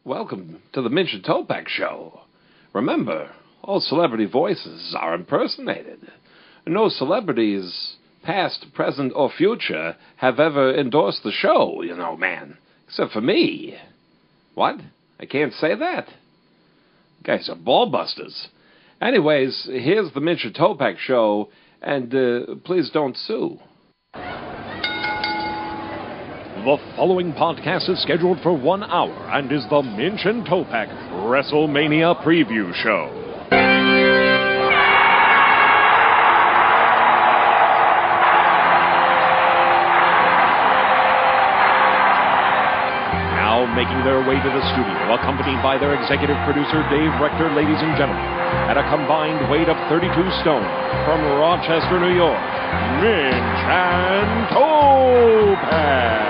Welcome to the Minch Topeck Show. Remember, all celebrity voices are impersonated. No celebrities, past, present, or future, have ever endorsed the show, man. Except for me. What? I can't say that? You guys are ballbusters. Anyways, here's the Minch Topeck Show, and please don't sue. The following podcast is scheduled for 1 hour and is the Minch and Topeck Wrestlemania Preview Show. Now making their way to the studio, accompanied by their executive producer Dave Rector, ladies and gentlemen, at a combined weight of 32 stone, from Rochester, New York, Minch and Topeck.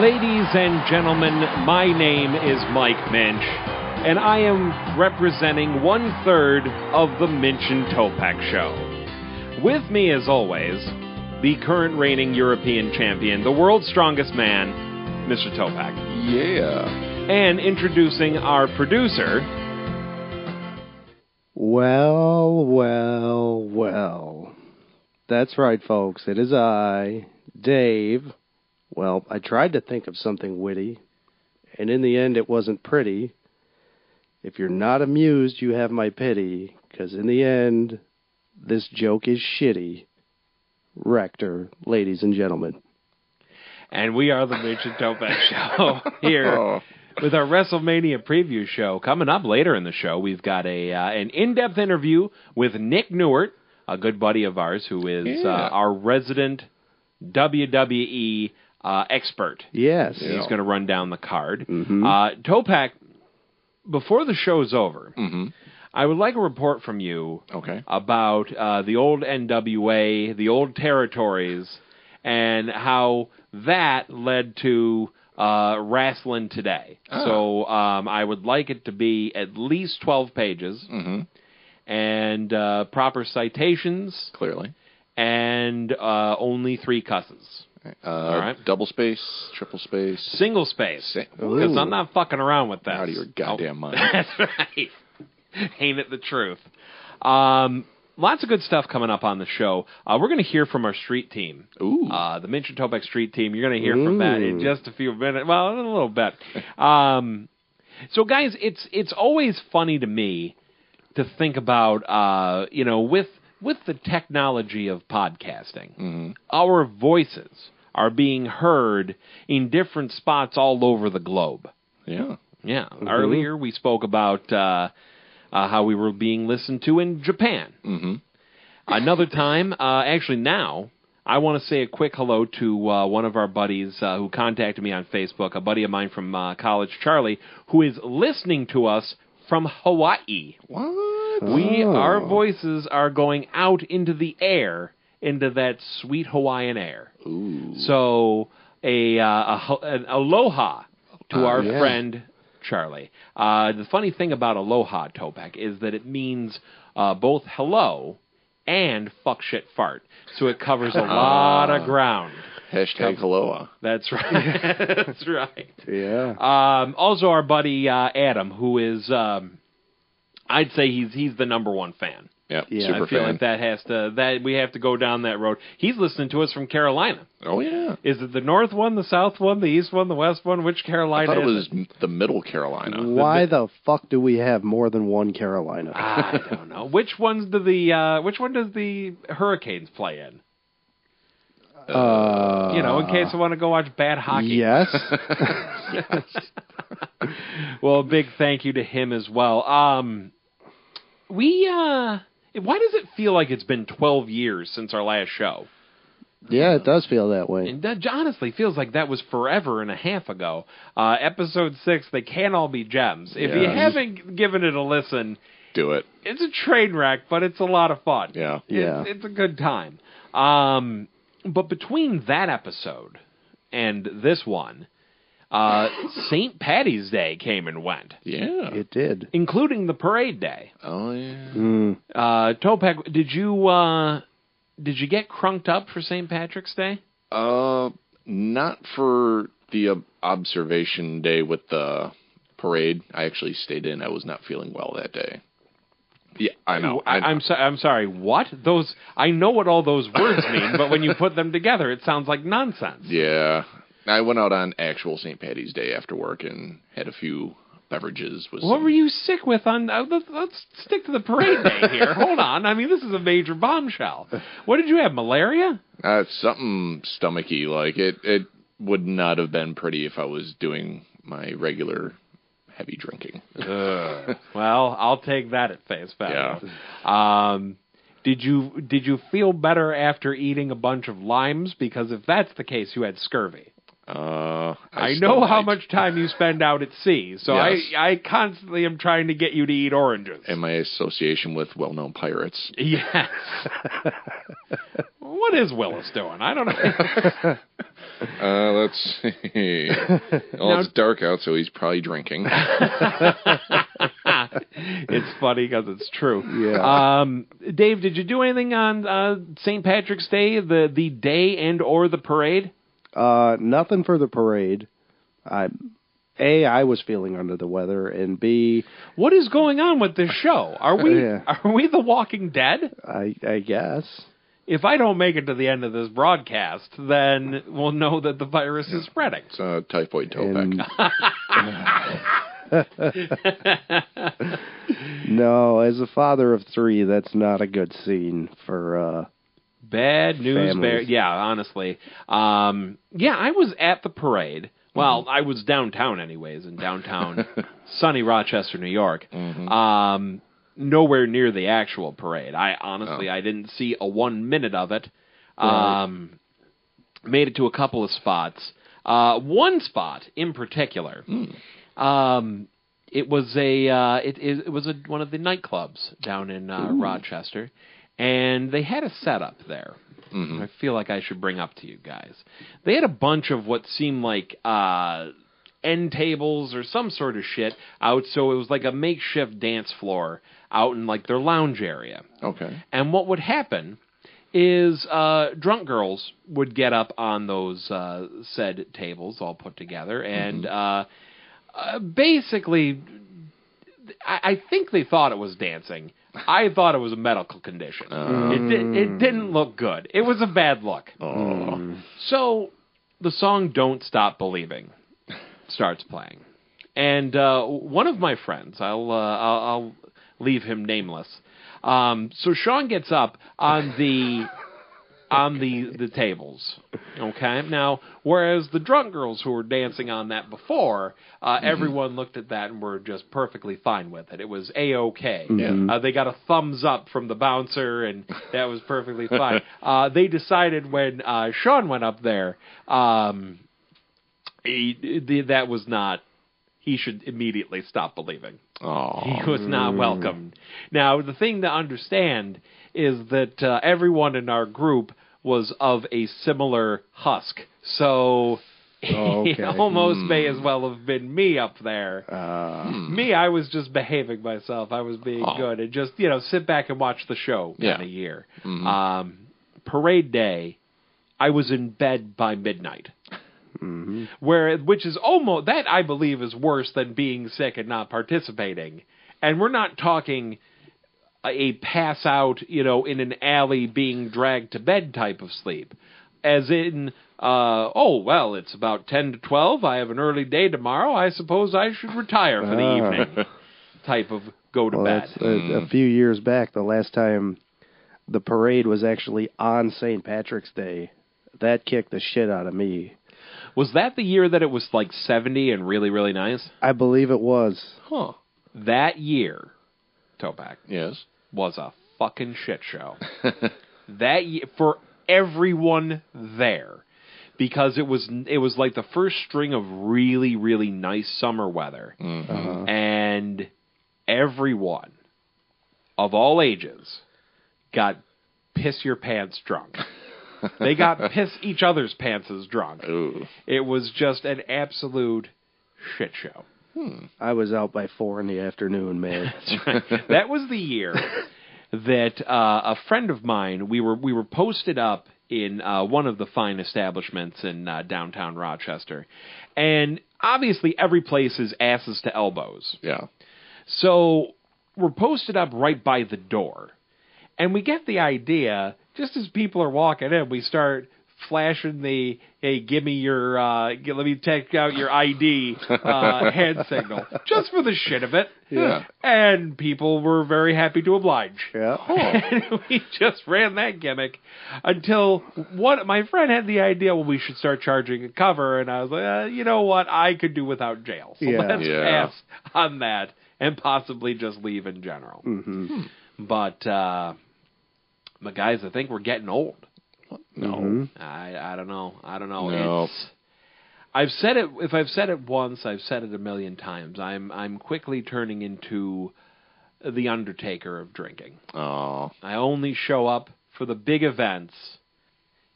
Ladies and gentlemen, my name is Mike Minch, and I am representing 1/3 of the Minch and Topeck Show. With me, as always, the current reigning European champion, the world's strongest man, Mr. Topeck. Yeah. And introducing our producer. Well. That's right, folks. It is I, Dave. Well, I tried to think of something witty, and in the end it wasn't pretty. If you're not amused, you have my pity, because in the end, this joke is shitty. Rector, ladies and gentlemen. And we are the Minch and Topeck Show here with our WrestleMania Preview Show. Coming up later in the show, we've got an in-depth interview with Nick Newert, a good buddy of ours who is our resident WWE expert. Yes. He's going to run down the card. Mm-hmm. Topeck, before the show's over, I would like a report from you about the old NWA, the old territories, and how that led to wrestling today. So I would like it to be at least 12 pages, and proper citations. Clearly. And only 3 cusses. All right. Double space, triple space. Single space. Because I'm not fucking around with that. Out of your goddamn mind. That's right. Ain't it the truth? Lots of good stuff coming up on the show. We're going to hear from our street team. Ooh. The Minch and Topeck street team. You're going to hear from that in just a few minutes. Well, in a little bit. So, guys, it's always funny to me to think about, with the technology of podcasting, our voices are being heard in different spots all over the globe. Yeah. Yeah. Earlier we spoke about how we were being listened to in Japan. Another time, actually now, I want to say a quick hello to one of our buddies who contacted me on Facebook, a buddy of mine from college, Charlie, who is listening to us from Hawaii. What? Our voices are going out into the air, into that sweet Hawaiian air. Ooh. So, an aloha to our friend Charlie. The funny thing about aloha, Topeck, is that it means both hello and fuck shit fart. So it covers a lot of ground. Hashtag aloha. That's right. That's right. Yeah. Also, our buddy Adam, who is, I'd say he's the number one fan. Yep, yeah, super I feel fan. like we have to go down that road. He's listening to us from Carolina. Oh, yeah. Is it the north one, the south one, the east one, the west one? Which Carolina I thought it is was the middle Carolina. Why the fuck do we have more than one Carolina? I don't know. Which one does the Hurricanes play in? In case I want to go watch bad hockey. Yes. Well, a big thank you to him as well. Why does it feel like it's been 12 years since our last show? Yeah, it does feel that way. It honestly feels like that was forever and a half ago. Episode 6, They Can't All Be Gems. If you haven't given it a listen, do it. It's a train wreck, but it's a lot of fun. Yeah. Yeah. It's a good time. But between that episode and this one, St. Patty's Day came and went. Yeah. It did. Including the parade day. Oh, yeah. Topeck, did you get crunked up for St. Patrick's Day? Not for the observation day with the parade. I actually stayed in. I was not feeling well that day. Yeah, I know. I'm sorry, what? I know what all those words mean, but when you put them together, it sounds like nonsense. Yeah. I went out on actual St. Patty's Day after work and had a few beverages. What were you sick with on... let's stick to the parade day here. Hold on. I mean, this is a major bombshell. What did you have, malaria? Something stomachy. Like, it would not have been pretty if I was doing my regular heavy drinking. Well, I'll take that at face value. Yeah. Did you feel better after eating a bunch of limes? Because if that's the case, you had scurvy. I know how much time you spend out at sea, so yes. I constantly am trying to get you to eat oranges. And my association with well-known pirates. Yes. What is Willis doing? I don't know. Let's see. Well, it's dark out, so he's probably drinking. It's funny because it's true. Yeah. Dave, did you do anything on St. Patrick's Day, the day and or the parade? Nothing for the parade. I was feeling under the weather, and B, what is going on with this show? Are we The Walking Dead? I guess. If I don't make it to the end of this broadcast, then we'll know that the virus is spreading. It's typhoid Topeck. No, as a father of 3, that's not a good scene for bad news families. Yeah, honestly. I was at the parade. Well, I was downtown anyways, in downtown sunny Rochester, New York. Mm-hmm. Nowhere near the actual parade. I didn't see a 1 minute of it. Right. Made it to a couple of spots. One spot in particular. It was one of the nightclubs down in Rochester, and they had a setup there. I feel like I should bring up to you guys. They had a bunch of what seemed like end tables or some sort of shit out, so it was like a makeshift dance floor out in like their lounge area. Okay. And what would happen is drunk girls would get up on those said tables all put together, and basically, I think they thought it was dancing. I thought it was a medical condition. It didn't look good. It was a bad look. So the song "Don't Stop Believing" starts playing, and one of my friends, I'll leave him nameless. So Sean gets up on the tables. Okay. Now, whereas the drunk girls who were dancing on that before, everyone looked at that and were just perfectly fine with it. It was A-OK. They got a thumbs up from the bouncer, and that was perfectly fine. They decided when Sean went up there, that was not... He should immediately stop believing. He was not welcomed. Now, the thing to understand is that everyone in our group was of a similar husk. So it almost may as well have been me up there. Me, I was just behaving myself. I was being good and just, sit back and watch the show kind of year. Parade day, I was in bed by midnight. Which is almost, that I believe is worse than being sick and not participating. And we're not talking a pass out, in an alley being dragged to bed type of sleep. As in, it's about 10 to 12, I have an early day tomorrow, I suppose I should retire for the evening type of go to bed. A few years back, the last time the parade was actually on St. Patrick's Day, that kicked the shit out of me. Was that the year that it was like 70 and really, really nice? I believe it was. That year, Topeck, yes, was a fucking shit show. That year, for everyone there, because it was like the first string of really, really nice summer weather, and everyone of all ages got piss your pants drunk. They got piss each other's pants' drunk. Ooh. It was just an absolute shit show. I was out by 4 in the afternoon, man. That's right. That was the year that a friend of mine, we were posted up in one of the fine establishments in downtown Rochester. And obviously every place is asses to elbows. Yeah. So we're posted up right by the door. And we get the idea, just as people are walking in, we start flashing the, hey, give me your, let me take out your ID hand signal, just for the shit of it. Yeah. And people were very happy to oblige. Yeah. And we just ran that gimmick until my friend had the idea, well, we should start charging a cover. And I was like, you know what? I could do without jail. So let's pass on that and possibly just leave in general. Mm-hmm. But guys, I think we're getting old. No. Mm-hmm. I don't know. No. I've said it. If I've said it once, I've said it a million times. I'm quickly turning into the Undertaker of drinking. Oh. I only show up for the big events,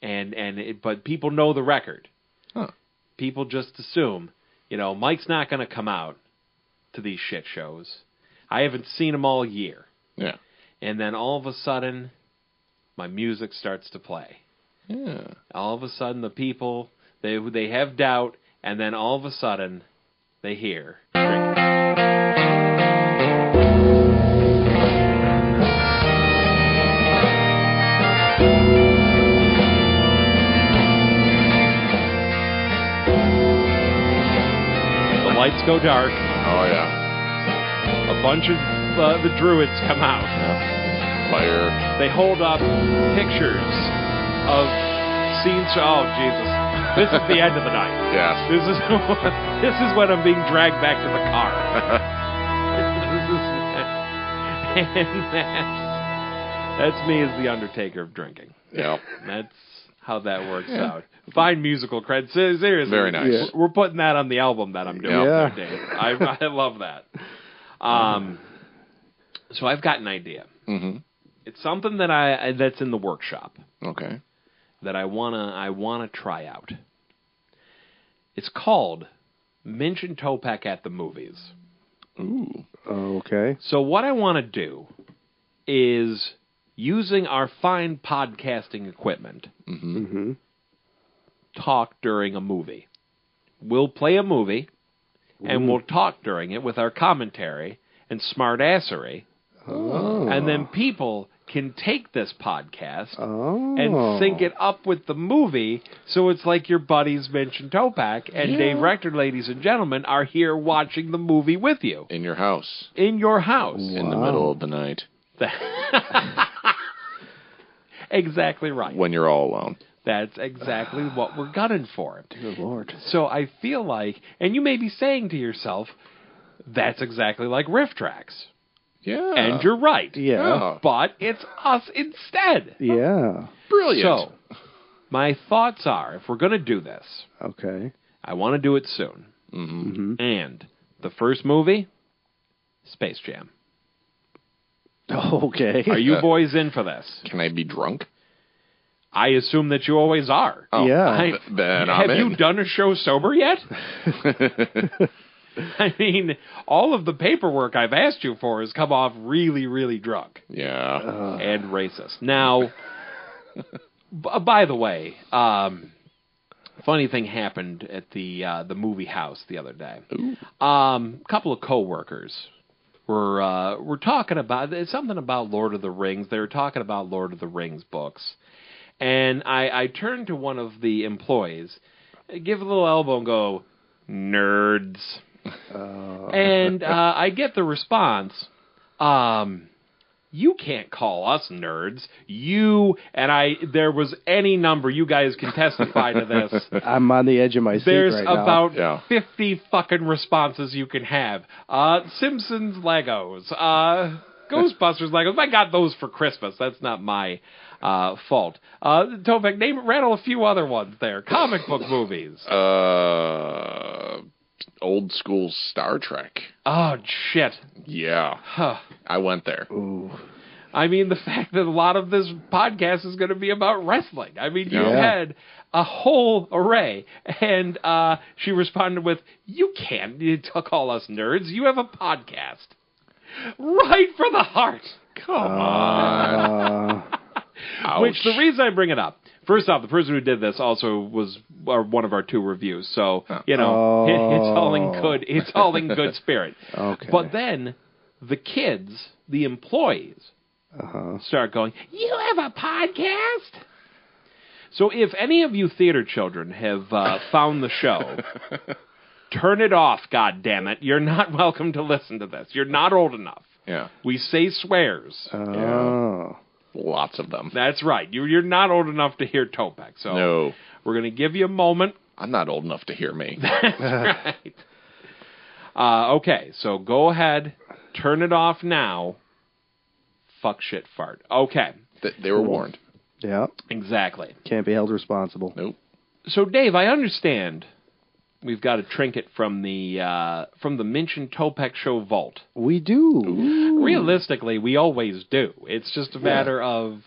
but people know the record. Huh. People just assume, Mike's not going to come out to these shit shows. I haven't seen him all year. Yeah. And then all of a sudden, my music starts to play. Yeah. All of a sudden, the people, they have doubt, and then all of a sudden, they hear drinking. The lights go dark. Oh, yeah. A bunch of the druids come out. Yeah. Fire. They hold up pictures of scenes. Oh, Jesus. This is the end of the night. Yeah. This is when I'm being dragged back to the car. That's me as the Undertaker of drinking. Yeah. That's how that works out. Fine musical credits. Seriously. Very nice. Yeah. We're putting that on the album that I'm doing Yeah. there, Dave. I love that. So I've got an idea. Mm-hmm. It's something that's in the workshop Okay. that I wanna try out. It's called Minch Topeck at the Movies. Ooh. Okay. So what I want to do is, using our fine podcasting equipment, Mm-hmm. Mm-hmm. talk during a movie. We'll play a movie, and we'll talk during it with our commentary and smartassery. Oh. And then people can take this podcast Oh. and sync it up with the movie, so it's like your buddies Minch and Topeck and Dave Rector, ladies and gentlemen, are here watching the movie with you. In your house. In your house. In the middle of the night. Exactly right. When you're all alone. That's exactly what we're gunning for. Good Lord. So I feel like, and you may be saying to yourself, that's exactly like Riff Tracks. Yeah. And you're right. Yeah. But it's us instead. Yeah. Brilliant. So, my thoughts are, if we're going to do this, Okay. I want to do it soon. Mm-hmm. Mm-hmm. And the first movie, Space Jam. Okay. Are you boys in for this? Can I be drunk? I assume that you always are. Oh, Yeah. then I'm Have in. you done a show sober yet? I mean, all of the paperwork I've asked you for has come off really, really drunk Yeah. and racist. Now, by the way, funny thing happened at the movie house the other day. A couple of coworkers were talking about something about Lord of the Rings. They were talking about Lord of the Rings books, and I turned to one of the employees, give a little elbow, and go, "Nerds." And I get the response, you can't call us nerds. You and there was any number, you guys can testify to this. I'm on the edge of my seat There's right now. about 50 fucking responses you can have. Simpsons Legos, Ghostbusters Legos. I got those for Christmas. That's not my fault. Topeck, rattle a few other ones there. Comic book movies. Old school Star Trek. Oh, shit. Yeah. Huh. I went there. Ooh. I mean, the fact that a lot of this podcast is going to be about wrestling. I mean, you had a whole array. And she responded with, you can't call us nerds. You have a podcast. Right for the heart. Come on. Which, the reason I bring it up, first off, the person who did this also was one of our 2 reviews. So, it's all in good. It's all in good spirit. Okay. But then the kids, the employees, start going, you have a podcast? So if any of you theater children have found the show, turn it off, goddammit. You're not welcome to listen to this. You're not old enough. Yeah. We say swears. Lots of them. That's right. You're not old enough to hear Topeck. So we're going to give you a moment. I'm not old enough to hear me. That's right. Okay, so go ahead. Turn it off now. Fuck, shit, fart. Okay. They were warned. Yeah. Exactly. Can't be held responsible. Nope. So, Dave, I understand we've got a trinket from the Minch and Topeck show vault. We do. Ooh. Realistically, we always do. It's just a matter of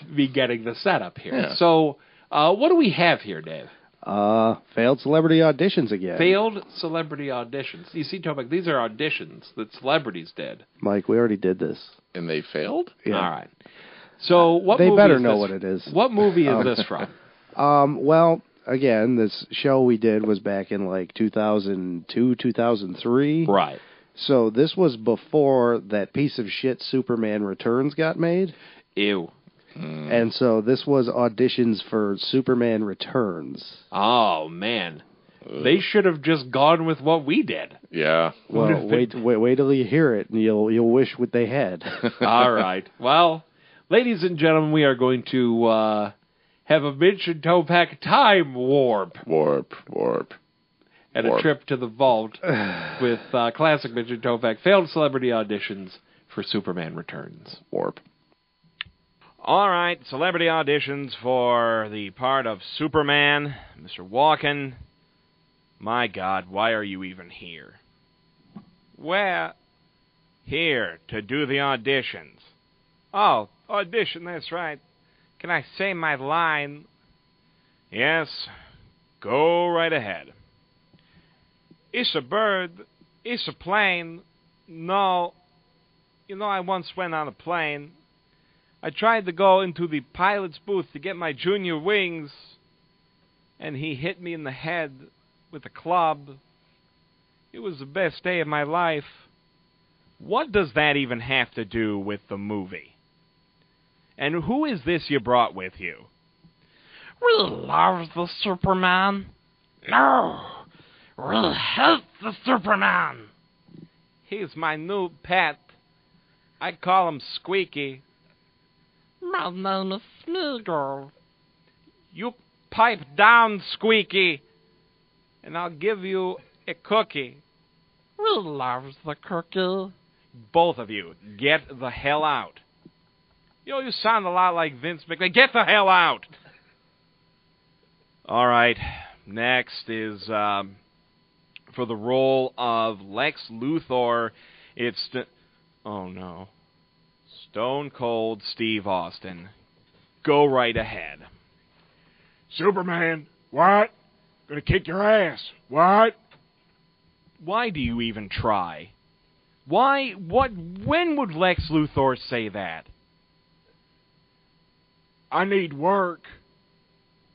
me getting the setup here. Yeah. So, what do we have here, Dave? Failed celebrity auditions again. Failed celebrity auditions. You see, Topeck, these are auditions that celebrities did. Mike, we already did this. And they failed? Yeah. All right. So, what they movie better is know this? what it is. What movie is this from? Well, again, this show we did was back in like 2002, 2003. Right. So this was before that piece of shit Superman Returns got made. Ew. And so this was auditions for Superman Returns. Oh, man. They should have just gone with what we did. Yeah. Well, wait till you hear it, and you'll wish what they had. All right. Well, ladies and gentlemen, we are going to have a Minch and Topeck time warp. Warp. And a trip to the vault with classic Minch and Topeck failed celebrity auditions for Superman Returns. Warp. All right, celebrity auditions for the part of Superman. Mr. Walken. My God, why are you even here? Well, here to do the auditions. Oh, audition, that's right. Can I say my line? Yes, go right ahead. It's a bird. It's a plane. No. You know, I once went on a plane. I tried to go into the pilot's booth to get my junior wings, and he hit me in the head with a club. It was the best day of my life. What does that even have to do with the movie? And who is this you brought with you? We love the Superman. No, we hate the Superman. He's my new pet. I call him Squeaky. My name is Smeagol. You pipe down, Squeaky, and I'll give you a cookie. We love the cookie. Both of you, get the hell out. You sound a lot like Vince McMahon. Get the hell out! All right, next is for the role of Lex Luthor. It's Stone Cold Steve Austin. Go right ahead. Superman, what? Gonna kick your ass, what? Why do you even try? Why? What? When would Lex Luthor say that? I need work.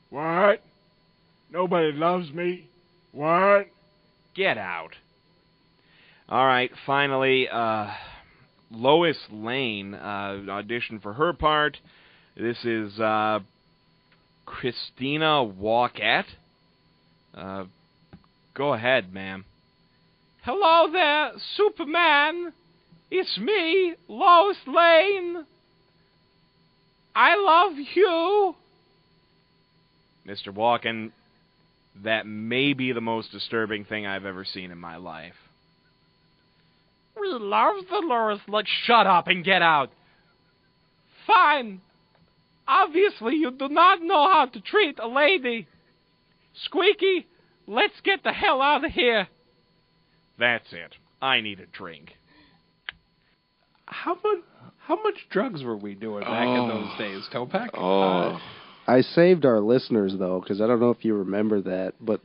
What? Nobody loves me. What? Get out. All right, finally, Lois Lane auditioned for her part. This is Christina Walkett. Go ahead, ma'am. Hello there, Superman. It's me, Lois Lane. I love you. Mr. Walken, that may be the most disturbing thing I've ever seen in my life. We love the Lois Lane. Shut up and get out. Fine. Obviously, you do not know how to treat a lady. Squeaky, let's get the hell out of here. That's it. I need a drink. How How much drugs were we doing back in those days, Topeck? Oh. I saved our listeners, though, because I don't know if you remember that, but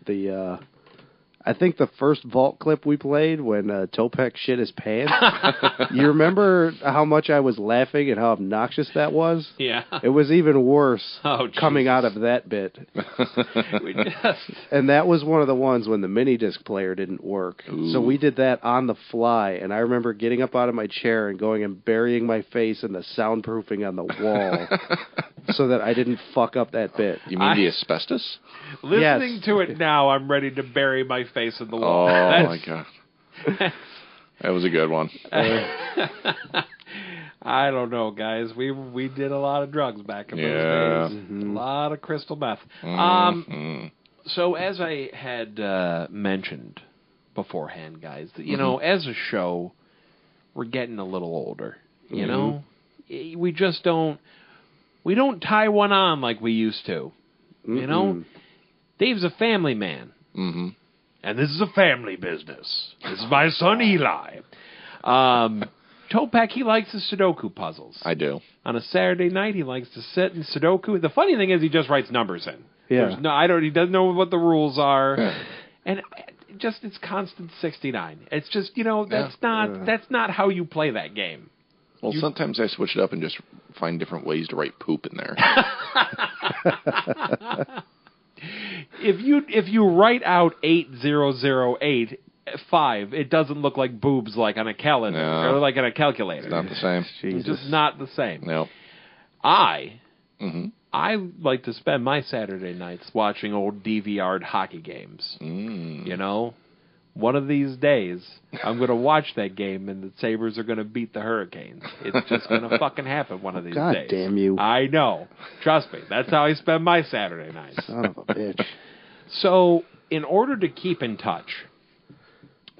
I think the first vault clip we played when Topeck shit his pants, you remember how much I was laughing and how obnoxious that was? Yeah. It was even worse coming Jesus. out of that bit. And that was one of the ones when the mini disc player didn't work. Ooh. So we did that on the fly, and I remember getting up out of my chair and going and burying my face in the soundproofing on the wall so that I didn't fuck up that bit. You mean the asbestos? Listening to it now, I'm ready to bury my face in the wall. Oh, my God. That was a good one. I don't know, guys. We did a lot of drugs back in those days. Mm-hmm. A lot of crystal meth. Mm-hmm. So as I had mentioned beforehand, guys, that, you know, as a show, we're getting a little older. You know, we just don't tie one on like we used to. You know, Dave's a family man. Mm-hmm. And this is a family business. This is my son Eli. Topeck, he likes the Sudoku puzzles. I do. On a Saturday night, he likes to sit and Sudoku. The funny thing is, he just writes numbers in. Yeah. He doesn't know what the rules are, Yeah. and it's constant 69. It's just, you know, that's not how you play that game. Well, sometimes I switch it up and just find different ways to write poop in there. If you write out 8008.5, it doesn't look like boobs like on a calendar or like on a calculator. It's not the same. It's just not the same. No. I like to spend my Saturday nights watching old DVR'd hockey games. You know, one of these days I'm going to watch that game and the Sabres are going to beat the Hurricanes. It's just going to fucking happen one of these God days. damn you. I know. Trust me. That's how I spend my Saturday nights. Son of a bitch. So, in order to keep in touch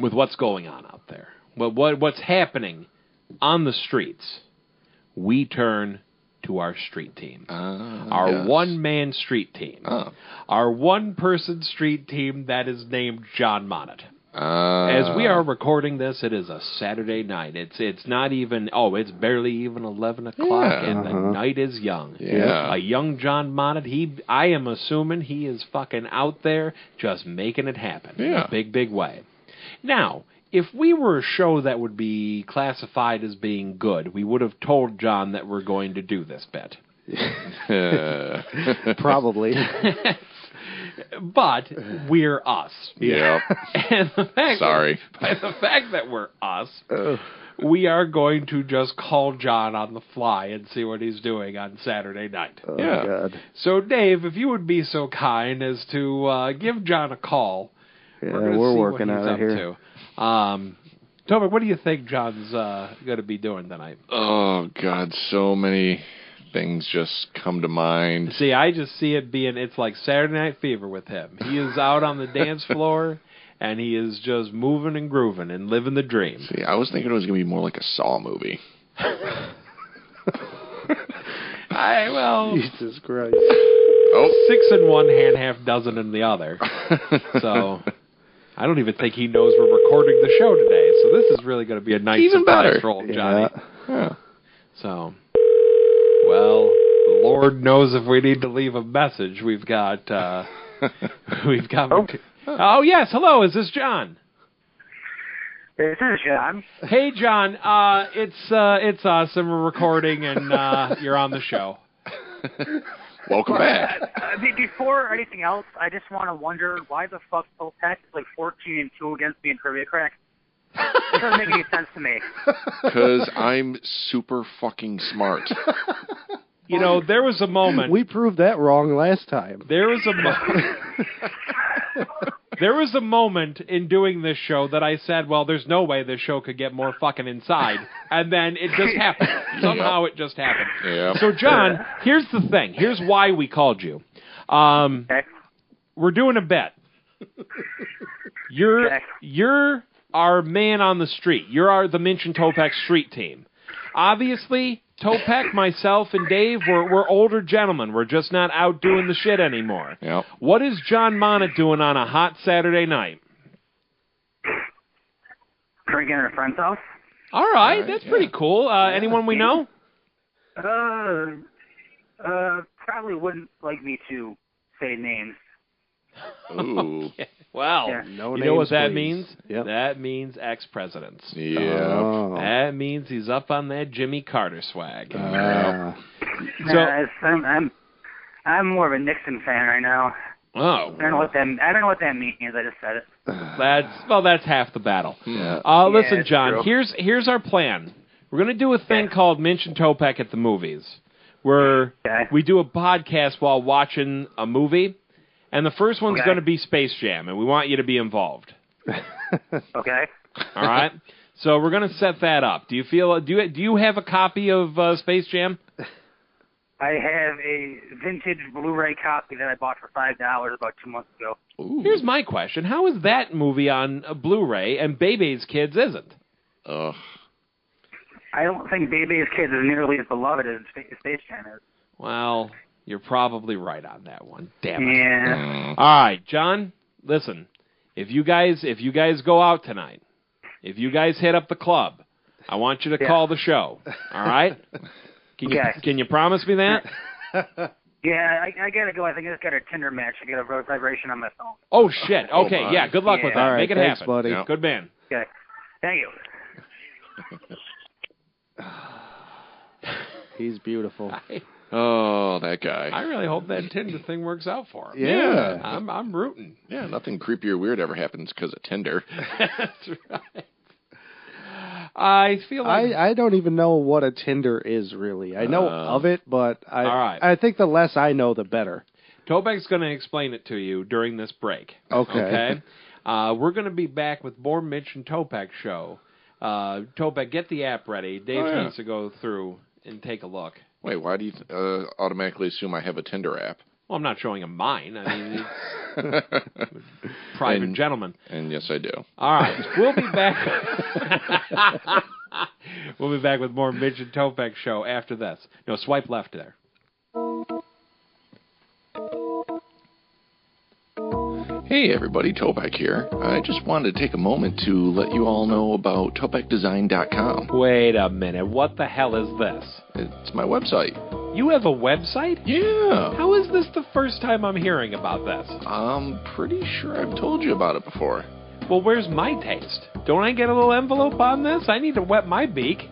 with what's going on out there, what's happening on the streets, we turn to our street team. Our one-man street team. Our one-person street team that is named Jon Monnat. As we are recording this, it is a Saturday night. It's not even, it's barely even 11 o'clock, and the night is young. Yeah. A young Jon Monnat, I am assuming he is fucking out there just making it happen in a big, big way. Now, if we were a show that would be classified as being good, we would have told John that we're going to do this bit. Probably. But we're us. Yeah. And the fact Sorry. By the fact that we're us, we are going to just call John on the fly and see what he's doing on Saturday night. Oh, God. So, Dave, if you would be so kind as to give John a call. Yeah, we're working what he's out up here. to. Toby, what do you think John's going to be doing tonight? Oh, God, so many things just come to mind. See, I just see it being, it's like Saturday Night Fever with him. He is out on the dance floor, and he is just moving and grooving and living the dream. See, I was thinking it was going to be more like a Saw movie. Jesus Christ. 6 in one hand, half dozen in the other. So, I don't even think he knows we're recording the show today. So this is really going to be a nice Even surprise better. for old Johnny. Yeah. So, well, the Lord knows if we need to leave a message. We've got. Oh yes, hello. Is this John? This is John. Hey, John. It's us, and we're recording, and you're on the show. Welcome back. Before anything else, I just want to wonder why the fuck Topeck is like 14-2 against me in Trivia Crack. It doesn't make any sense to me. Because I'm super fucking smart. You know, there was a moment. We proved that wrong last time. There was a moment in doing this show that I said, well, there's no way this show could get more fucking inside. And then it just happened. Somehow it just happened. Yep. So, John, here's the thing. Here's why we called you. Okay. We're doing a bet. You're our man on the street. You're the Minch Topeck street team. Obviously, Topeck, myself, and Dave, we're older gentlemen. We're just not out doing the shit anymore. Yep. What is Jon Monnat doing on a hot Saturday night? Drinking at a friend's house. All right, that's pretty cool. Anyone we know? Probably wouldn't like me to say names. Ooh. Okay. Well, Yeah. No you know what names, that please. means? Yep. That means ex-presidents. Yeah. Oh. That means he's up on that Jimmy Carter swag. Ah. I'm more of a Nixon fan right now. Oh, I don't know what that means. I just said it. that's half the battle. Yeah. Listen, it's John. true. Here's our plan. We're gonna do a thing called Minch and Topeck at the movies, where we do a podcast while watching a movie, and the first one's gonna be Space Jam, and we want you to be involved. Okay. All right. So we're gonna set that up. Do you have a copy of Space Jam? I have a vintage Blu-ray copy that I bought for $5 about 2 months ago. Ooh. Here's my question: how is that movie on a Blu-ray and Bebe's Kids isn't? Ugh. I don't think Bebe's Kids is nearly as beloved as Space Jam is. Well, you're probably right on that one. Damn it. Yeah. All right, John. Listen, if you guys go out tonight, if you guys hit up the club, I want you to call the show. All right? Can you promise me that? Yeah, I gotta go. I think I just got a Tinder match. I got a vibration on my phone. Oh shit. Okay, my. yeah. Good luck with that. All right, Make it thanks, happen, buddy. Yeah. Good man. Okay. Thank you. He's beautiful. Oh, that guy. I really hope that Tinder thing works out for him. Yeah. I'm rooting. Yeah, nothing creepy or weird ever happens because of Tinder. That's right. I feel like I don't even know what a Tinder is really. I know of it, but all right. I think the less I know, the better. Topeck's going to explain it to you during this break. Okay. We're going to be back with more Minch and Topeck show. Topeck, get the app ready. Dave needs to go through and take a look. Wait, why do you automatically assume I have a Tinder app? Well, I'm not showing him mine. I mean, it's private gentleman. And yes, I do. All right, we'll be back. We'll be back with more Minch and Topeck show after this. No, swipe left there. Hey everybody, Topeck here. I just wanted to take a moment to let you all know about TopeckDesign.com. Wait a minute. What the hell is this? It's my website. You have a website? Yeah. How is this the first time I'm hearing about this? I'm pretty sure I've told you about it before. Well, where's my taste? Don't I get a little envelope on this? I need to wet my beak.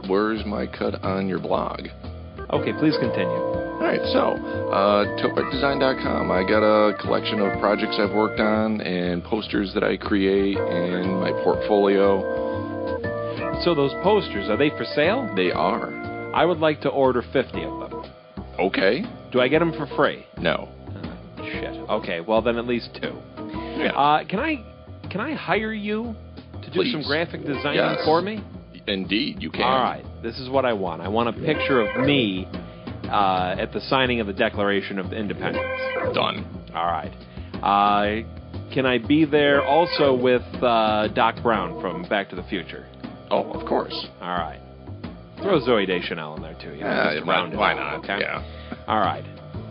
Where's my cut on your blog? Okay, please continue. Alright, so, TopeckDesign.com. I got a collection of projects I've worked on and posters that I create and my portfolio. So those posters, are they for sale? They are. I would like to order 50 of them. Okay. Do I get them for free? No. Shit. Okay, well then at least 2. Yeah. Can I hire you to do Please. some graphic designing Yes. for me? Indeed, you can. All right. This is what I want. I want a picture of me at the signing of the Declaration of Independence. Done. All right. Can I be there also with Doc Brown from Back to the Future? Oh, of course. All right. Throw Zoe Deschanel in there too. You know, just to round it why out, not? Okay? Yeah. All right.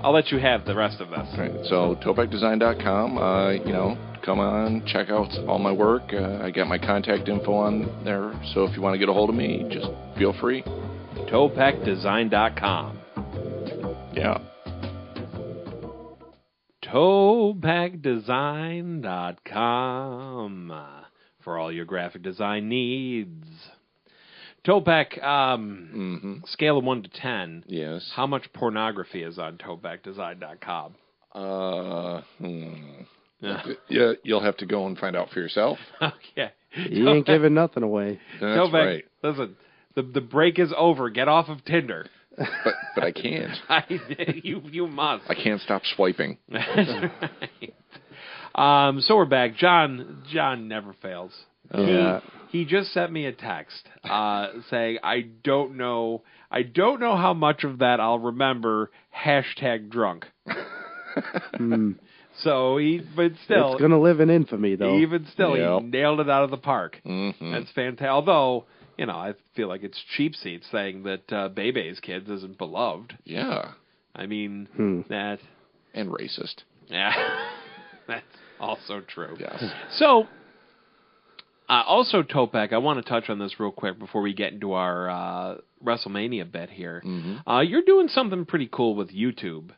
I'll let you have the rest of this. Right. So, TopeckDesign.com, come on, check out all my work. I got my contact info on there, so if you want to get a hold of me, just feel free. TopeckDesign.com. Yeah. TopeckDesign.com for all your graphic design needs. Topeck, scale of 1 to 10. Yes. How much pornography is on TopeckDesign.com? Yeah, you'll have to go and find out for yourself. Okay. You ain't giving nothing away. That's Topeck, right. listen, the break is over. Get off of Tinder. But I can't. You must. I can't stop swiping. That's right. So we're back. John never fails. He just sent me a text saying, I don't know how much of that I'll remember, #drunk. So but still. It's going to live in infamy, though. Even still, he nailed it out of the park. Mm-hmm. That's fantastic. Although, I feel like it's cheap seats saying that Bebe's Kids isn't beloved. Yeah. I mean, that... And racist. Yeah. That's also true. Yes. So, Also, Topeck, I want to touch on this real quick before we get into our WrestleMania bit here. Mm-hmm. You're doing something pretty cool with YouTube.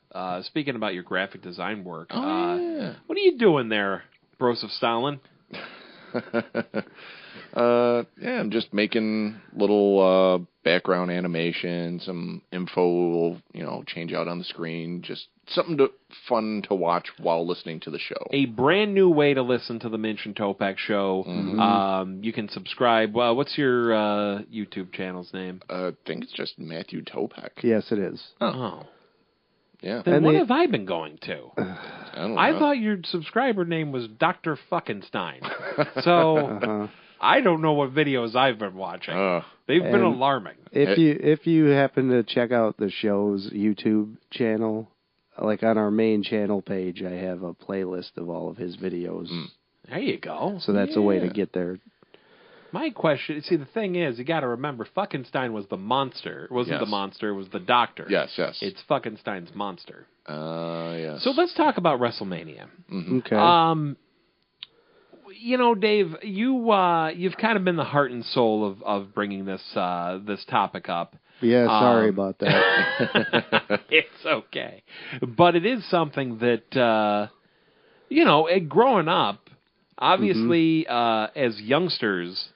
Speaking about your graphic design work. Yeah. What are you doing there, Broseph Stalin? I'm just making little background animation, some info, change out on the screen, just something fun to watch while listening to the show. A brand new way to listen to the Minch and Topeck show. Mm-hmm. You can subscribe. What's your YouTube channel's name? I think it's just Matthew Topeck. Yes, it is. Oh. Yeah. Then what have I been going to? I don't know. I thought your subscriber name was Dr. Fuckenstein. So I don't know what videos I've been watching. They've been alarming. If you happen to check out the show's YouTube channel, like on our main channel page, I have a playlist of all of his videos. There you go. So that's a way to get there. My question, see, the thing is, you got to remember, Fuckenstein was the monster. It wasn't the monster, it was the doctor. Yes. It's Fuckenstein's monster. Yes. So let's talk about WrestleMania. Mm-hmm. Okay. Dave, you've kind of been the heart and soul of bringing this topic up. Yeah, sorry about that. It's okay. But it is something that, growing up, obviously, as youngsters,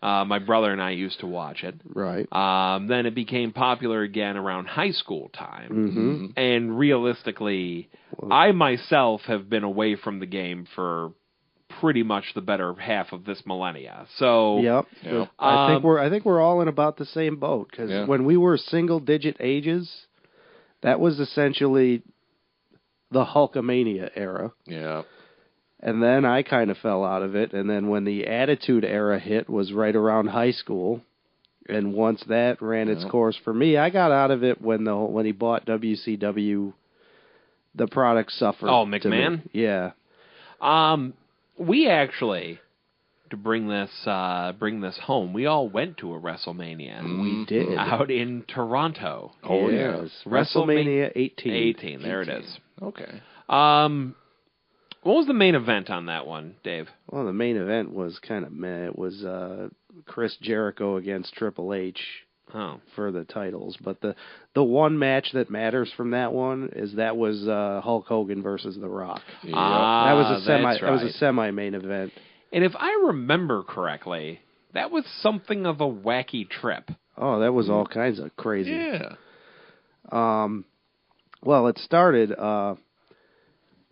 my brother and I used to watch it. Right. Then it became popular again around high school time. Mm-hmm. And realistically, I myself have been away from the game for pretty much the better half of this millennia. So Yep. I think we're all in about the same boat, because when we were single digit ages, that was essentially the Hulkamania era. Yeah. And then I kind of fell out of it, and then when the Attitude Era hit was right around high school, and once that ran its course for me, I got out of it when he bought WCW. The product suffered. Oh, McMahon? Yeah. We actually, to bring this home, we all went to a WrestleMania. We did. Out in Toronto. Oh, yes. WrestleMania 18. 18, there it is. Okay. What was the main event on that one, Dave? Well, the main event was kind of meh. It was Chris Jericho against Triple H for the titles. But the one match that matters from that one was Hulk Hogan versus The Rock. Yep. That was a semi-main event. And if I remember correctly, that was something of a wacky trip. Oh, that was all kinds of crazy. Yeah. Well, it started.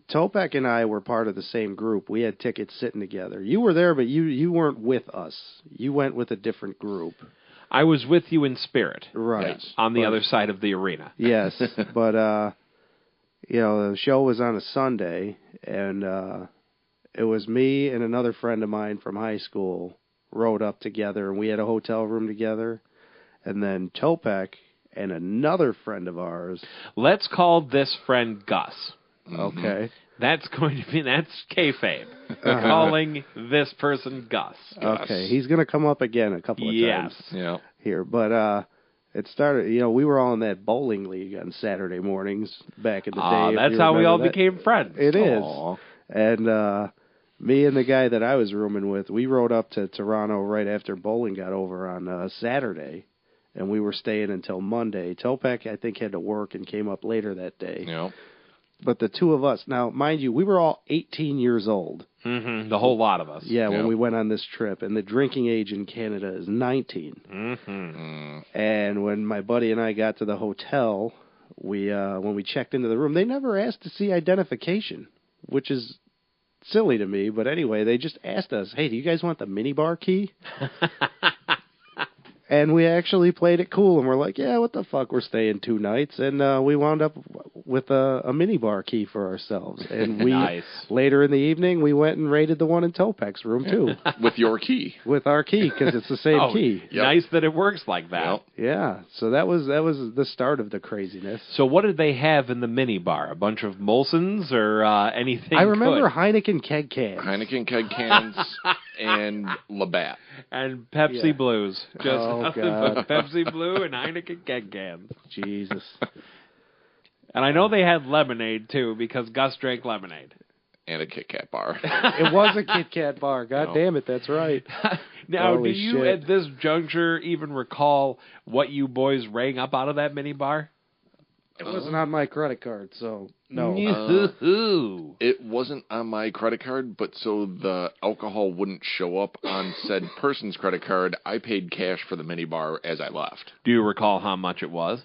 Topeck and I were part of the same group. We had tickets sitting together. You were there, but you weren't with us. You went with a different group. I was with you in spirit. Right. Yes. On the other side of the arena. Yes, but, the show was on a Sunday, and it was me and another friend of mine from high school rode up together, and we had a hotel room together. And then Topeck and another friend of ours. Let's call this friend Gus. Okay. That's kayfabe. Calling this person Gus. Okay, he's going to come up again a couple of times here. But it started, we were all in that bowling league on Saturday mornings back in the day. That's how we all became friends. It is. And me and the guy that I was rooming with, we rode up to Toronto right after bowling got over on Saturday. And we were staying until Monday. Topeck, I think, had to work and came up later that day. Yep. But the two of us, now, mind you, we were all 18 years old. Mm-hmm. The whole lot of us. Yeah, when we went on this trip. And the drinking age in Canada is 19. Mm-hmm. And when my buddy and I got to the hotel, when we checked into the room, they never asked to see identification, which is silly to me. But anyway, they just asked us, hey, do you guys want the minibar key? And we actually played it cool, and we're like, yeah, what the fuck, we're staying 2 nights. And we wound up with a minibar key for ourselves. And we later in the evening, we went and raided the one in Topeck's room, too. With your key. With our key, because it's the same key. Yep. Nice that it works like that. Yep. Yeah, so that was the start of the craziness. So what did they have in the minibar? A bunch of Molsons or anything? I remember Heineken keg cans. Heineken keg cans and Labatt. And Pepsi Blues. Just nothing God. but Pepsi Blue and Heineken keg cans. Jesus. And I know they had lemonade, too, because Gus drank lemonade. And a Kit Kat bar. It was a Kit Kat bar. God damn it, that's right. Now, Holy do you shit. at this juncture even recall what you boys rang up out of that mini bar? It wasn't on my credit card, so no. It wasn't on my credit card, but so the alcohol wouldn't show up on said person's credit card, I paid cash for the minibar as I left. Do you recall how much it was?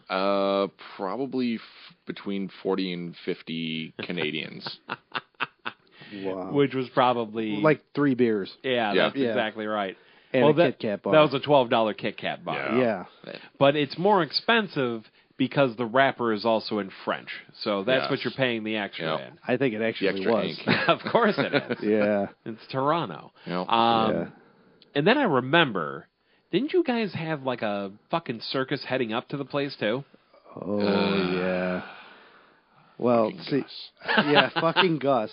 Probably between 40 and 50 Canadians. Wow. Which was probably... Like 3 beers. Yeah, Yeah. that's exactly right. And a Kit Kat bar. That was a $12 Kit Kat bar. Yeah. But it's more expensive because the wrapper is also in French. So that's what you're paying the extra in. I think it actually was. ink. Of course it is. Yeah. It's Toronto. Yep. And then I remember, didn't you guys have like a fucking circus heading up to the place too? Oh, yeah. Well, Fucking yeah, fucking Gus.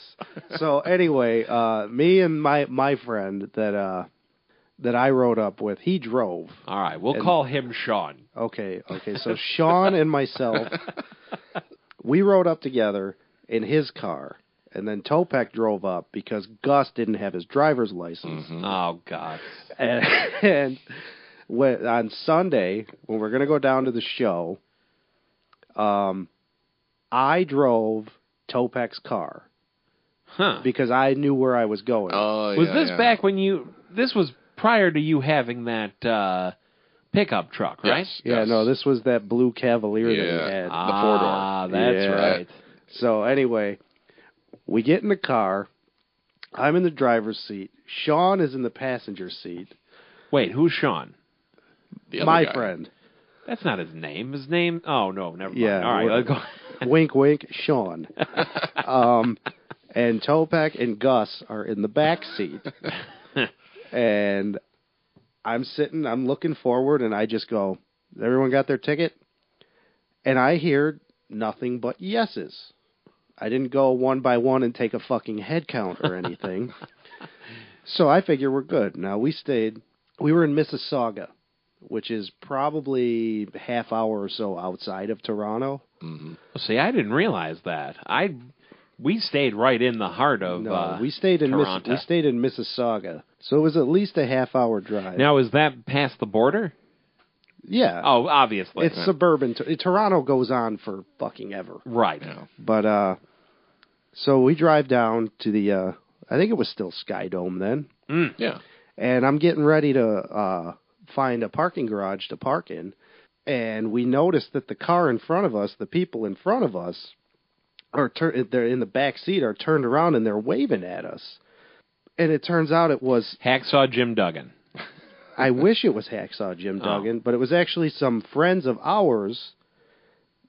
So anyway, me and my friend that I rode up with, he drove. All right, we'll call him Sean. Okay. So Sean and myself, we rode up together in his car, and then Topeck drove up because Gus didn't have his driver's license. Mm-hmm. Oh, God. And on Sunday, when we're going to go down to the show, I drove Topeck's car because I knew where I was going. Oh, was this back when you... This was prior to you having that pickup truck, right? Yes, Yeah, yes. no, this was that blue Cavalier that we had. The 4-door. Ah, that's Yeah. right. So anyway, we get in the car. I'm in the driver's seat. Sean is in the passenger seat. Wait, who's Sean? The other My guy. friend. That's not his name. His name... Oh, no, never mind. Yeah, All right, let's go. Wink, wink, Sean. And Topeck and Gus are in the back seat. And I'm looking forward, and I just go, everyone got their ticket? And I hear nothing but yeses. I didn't go one by one and take a fucking head count or anything. So I figure we're good. Now, we were in Mississauga, which is probably half hour or so outside of Toronto. Mm-hmm. See, I didn't realize that. We stayed right in the heart of we stayed in Toronto. we stayed in Mississauga, so it was at least a half-hour drive. Now, is that past the border? Yeah. Oh, obviously. It's suburban. Toronto goes on for fucking ever. Right. Yeah. But, so we drive down to the, I think it was still Sky Dome then. Yeah. And I'm getting ready to find a parking garage to park in. And we noticed that the car in front of us, the people in front of us, they're in the back seat, are turned around and they're waving at us. And it turns out it was... Hacksaw Jim Duggan. I wish it was Hacksaw Jim Duggan, but it was actually some friends of ours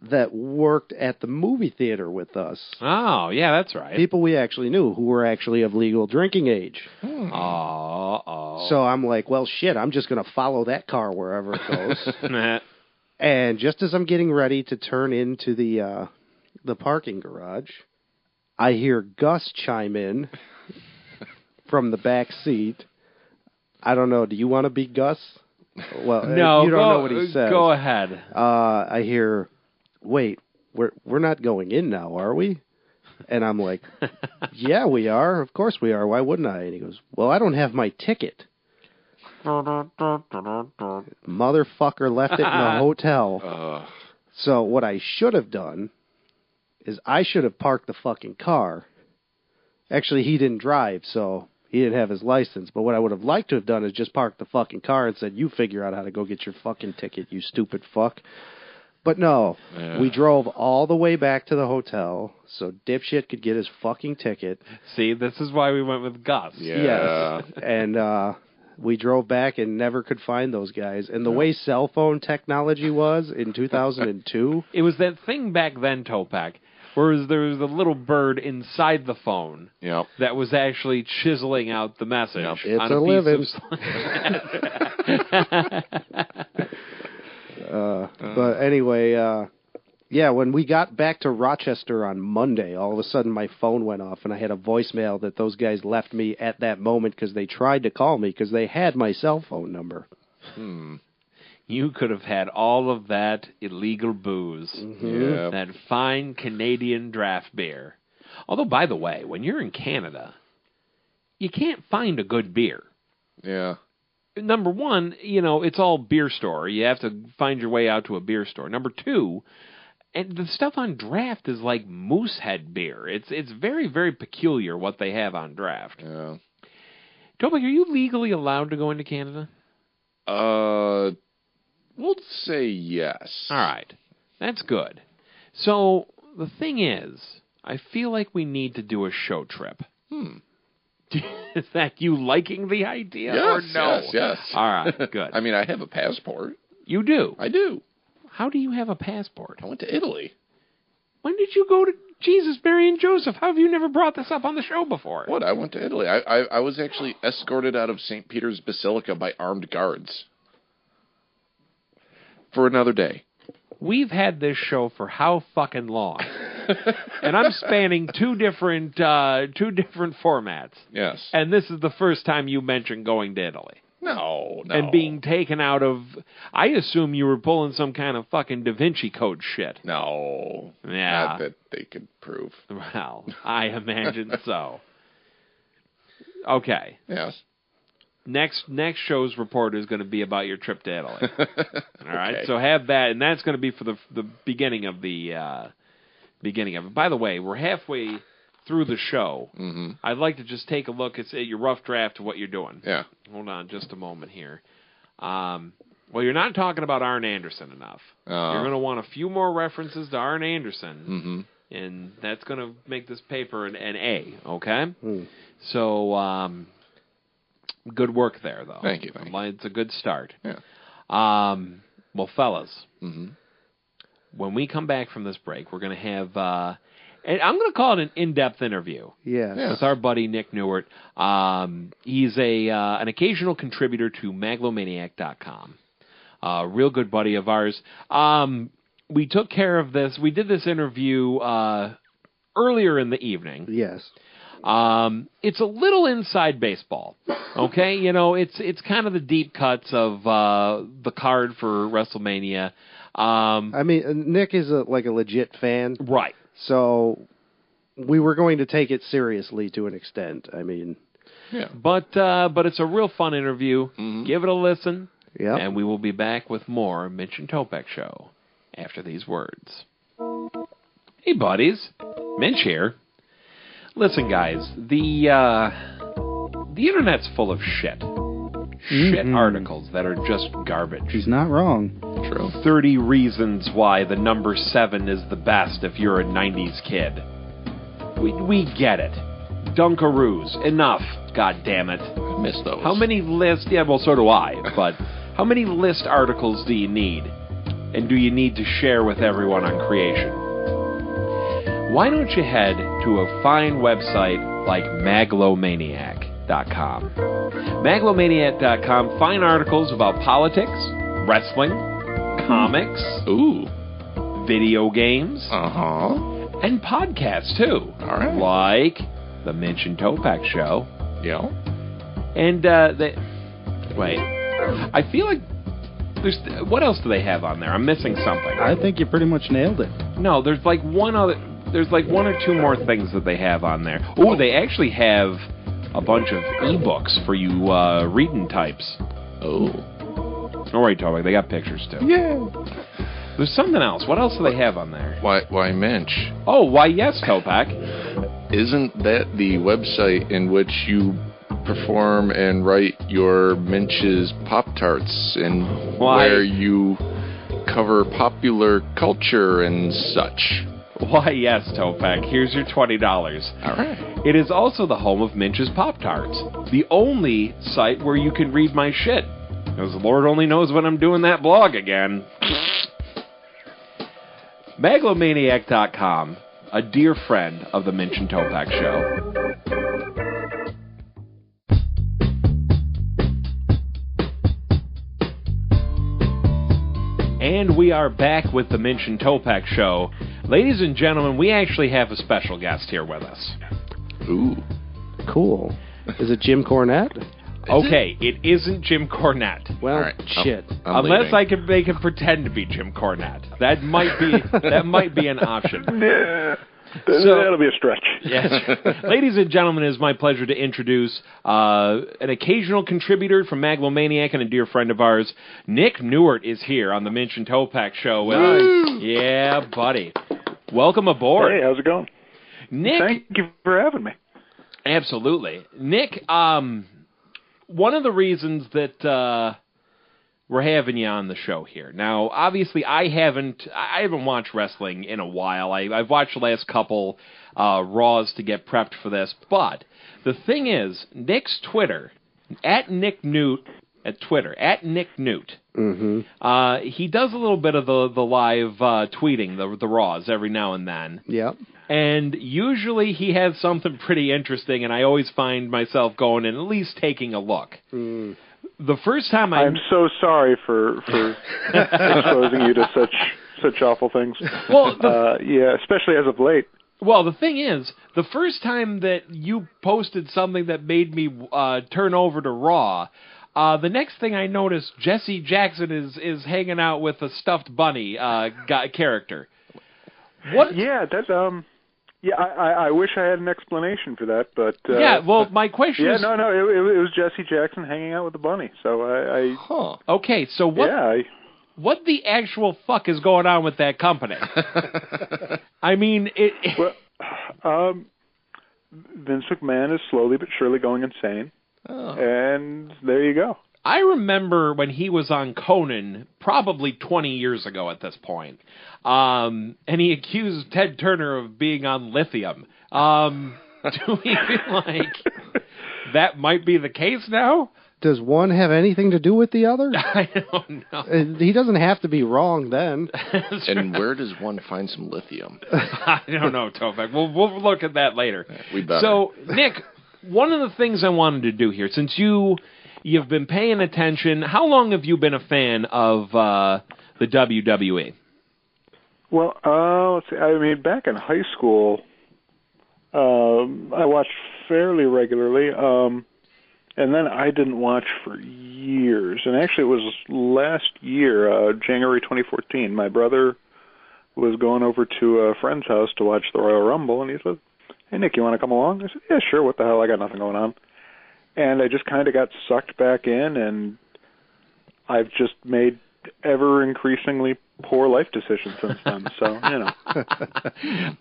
that worked at the movie theater with us. Oh, yeah, that's right. People we actually knew who were actually of legal drinking age. Oh. So I'm like, well, shit, I'm just going to follow that car wherever it goes. And just as I'm getting ready to turn into the parking garage, I hear Gus chime in from the back seat. I don't know. Do you want to be Gus? Well, no, you don't know what he says. Go ahead. I hear, wait, we're not going in now, are we? And I'm like, yeah, we are. Of course we are. Why wouldn't I? And he goes, well, I don't have my ticket. Motherfucker left it in the hotel. So what I should have done is I should have parked the fucking car. Actually, he didn't drive, so he didn't have his license. But what I would have liked to have done is just park the fucking car and said, you figure out how to go get your fucking ticket, you stupid fuck. But no, we drove all the way back to the hotel so dipshit could get his fucking ticket. See, this is why we went with Gus. Yeah. Yes. And we drove back and never could find those guys. And the way cell phone technology was in 2002. It was that thing back then, Topeck, where there was a little bird inside the phone that was actually chiseling out the message. It's on a living. But anyway, yeah, when we got back to Rochester on Monday, all of a sudden my phone went off and I had a voicemail that those guys left me at that moment because they tried to call me because they had my cell phone number. You could have had all of that illegal booze. Yeah. That fine Canadian draft beer. Although, by the way, when you're in Canada, you can't find a good beer. Yeah. Number one, it's all beer store. You have to find your way out to a beer store. Number two, and the stuff on draft is like Moosehead beer. It's very, very peculiar what they have on draft. Yeah. Topeck, are you legally allowed to go into Canada? We'll say yes. All right. That's good. So, the thing is, I feel like we need to do a show trip. Is that you liking the idea or no? Yes. All right, good. I mean, I have a passport. You do? I do. How do you have a passport? I went to Italy. When did you go to... Jesus, Mary and Joseph, how have you never brought this up on the show before? What? I went to Italy. I was actually escorted out of St. Peter's Basilica by armed guards. For another day. We've had this show for how fucking long? And I'm spanning two different formats. Yes. And this is the first time you mentioned going to Italy. No. And being taken out of... I assume you were pulling some kind of fucking Da Vinci Code shit. No. Yeah. Not that they could prove. Well, I imagine so. Okay. Yes. Next show's report is going to be about your trip to Italy. All right, Okay. so have that, and that's going to be for the beginning of the beginning of it. By the way, we're halfway through the show. Mm-hmm. I'd like to just take a look at your rough draft of what you're doing. Yeah. Hold on, just a moment here. Well, you're not talking about Arn Anderson enough. You're going to want a few more references to Arn Anderson, and that's going to make this paper an A. Okay. So. Good work there, though. Thank you. It's a good start. Yeah. Well, fellas, when we come back from this break, we're going to have, and I'm going to call it an in-depth interview. Yeah. With our buddy Nick Newert. He's an occasional contributor to Megalomaniac.com. Real good buddy of ours. We took care of this. We did this interview earlier in the evening. Yes. It's a little inside baseball, okay? It's kind of the deep cuts of the card for WrestleMania. I mean, Nick is a legit fan. Right. So we were going to take it seriously to an extent. I mean... Yeah. But it's a real fun interview. Give it a listen. Yeah. And we will be back with more Minch Topeck Show after these words. Hey, buddies. Minch here. Listen, guys, the internet's full of shit. Shit articles that are just garbage. He's not wrong. True. 30 reasons why the number 7 is the best if you're a 90s kid. We get it. Dunkaroos. Enough. God damn it. I miss those. How many lists... Yeah, well, so do I. But how many list articles do you need? And do you need to share with everyone on creation? Why don't you head to a fine website like Megalomaniac.com. Megalomaniac.com, fine articles about politics, wrestling, comics, video games, and podcasts, too. All right. Like the Minch and Topeck Show. Yeah. And, wait. I feel like what else do they have on there? I'm missing something. I think you pretty much nailed it. No, there's like one or two more things that they have on there. Oh, they actually have a bunch of ebooks for you reading types. Oh. All right, Topeck, they got pictures too. Yeah. There's something else. What else do they have on there? Why Minch? Oh, why yes, Topeck. Isn't that the website in which you perform and write your Minch's Pop-Tarts and where you cover popular culture and such? Why, yes, Topeck. Here's your $20. All right. It is also the home of Minch's Pop-Tarts, the only site where you can read my shit. Because the Lord only knows when I'm doing that blog again. Megalomaniac.com, a dear friend of the Minch and Topeck Show. And we are back with the Minch and Topeck Show. Ladies and gentlemen, we actually have a special guest here with us. Ooh. Cool. Is it Jim Cornette? Okay, it isn't Jim Cornette. Well, right. shit. I'm Unless leaving. they can pretend to be Jim Cornette. That might be an option. That'll be a stretch. Yes. Ladies and gentlemen, it is my pleasure to introduce an occasional contributor from Wrestlemania and a dear friend of ours. Nick Newert is here on the Minch Topeck show with us. Yeah, buddy. Welcome aboard. Hey, how's it going? Nick, thank you for having me. Absolutely. Nick, one of the reasons that we're having you on the show here. Now, obviously, I haven't watched wrestling in a while. I've watched the last couple Raws to get prepped for this. But the thing is, Nick's Twitter, at Nick Newt, at Twitter, at Nick Newt, he does a little bit of the live tweeting, the Raws, every now and then. Yep. And usually he has something pretty interesting, and I always find myself going and at least taking a look. The first time I'm so sorry for exposing you to such awful things. Well, yeah, especially as of late. Well, the thing is, the first time that you posted something that made me turn over to Raw, the next thing I noticed, Jesse Jackson is hanging out with a stuffed bunny character. What? Yeah, that yeah, I wish I had an explanation for that, but yeah. Well, my question is, no, it was Jesse Jackson hanging out with the bunny. So Okay, so what? Yeah, what the actual fuck is going on with that company? I mean, well, Vince McMahon is slowly but surely going insane, and there you go. I remember when he was on Conan, probably 20 years ago at this point, and he accused Ted Turner of being on lithium. Do we feel like that might be the case now? Does one have anything to do with the other? I don't know. He doesn't have to be wrong then. And where does one find some lithium? I don't know, Topeck. We'll look at that later. We better. So, Nick, one of the things I wanted to do here, since you've been paying attention, how long have you been a fan of the WWE? Well, let's see. I mean, back in high school, I watched fairly regularly, and then I didn't watch for years. And actually, it was last year, January 2014. My brother was going over to a friend's house to watch the Royal Rumble, and he said, "Hey, Nick, you want to come along?" I said, "Yeah, sure. What the hell? I got nothing going on." And I just kind of got sucked back in, and I've just made ever increasingly poor life decisions since then. So, you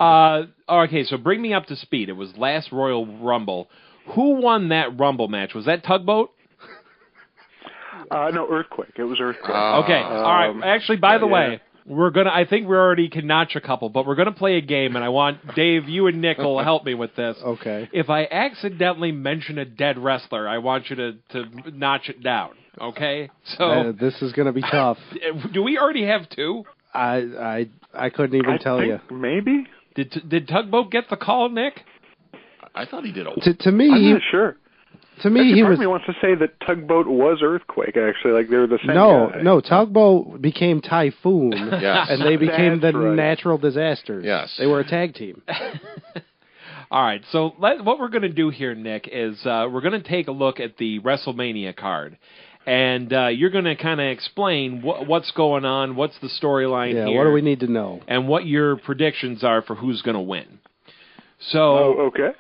know. Okay, so bring me up to speed. It was last Royal Rumble. Who won that Rumble match? Was that Tugboat? No, Earthquake. It was Earthquake. Okay, all right. Actually, by the way, I think we already can notch a couple, but we're going to play a game, and I want, Dave, you and Nick will help me with this. Okay. If I accidentally mention a dead wrestler, I want you to notch it down, okay? So this is going to be tough. Do we already have two? I couldn't even tell you. Maybe. Did Tugboat get the call, Nick? I thought he did. To me, I'm not sure. To me, actually, he part was. of me wants to say that Tugboat was Earthquake. Actually, like they were the same guy. No. Tugboat became Typhoon, Yes. and they became the right. Natural Disasters. Yes, they were a tag team. All right, so what we're going to do here, Nick, is we're going to take a look at the WrestleMania card, and you're going to kind of explain what's going on, what's the storyline here. Yeah, what do we need to know? And what your predictions are for who's going to win. So, okay.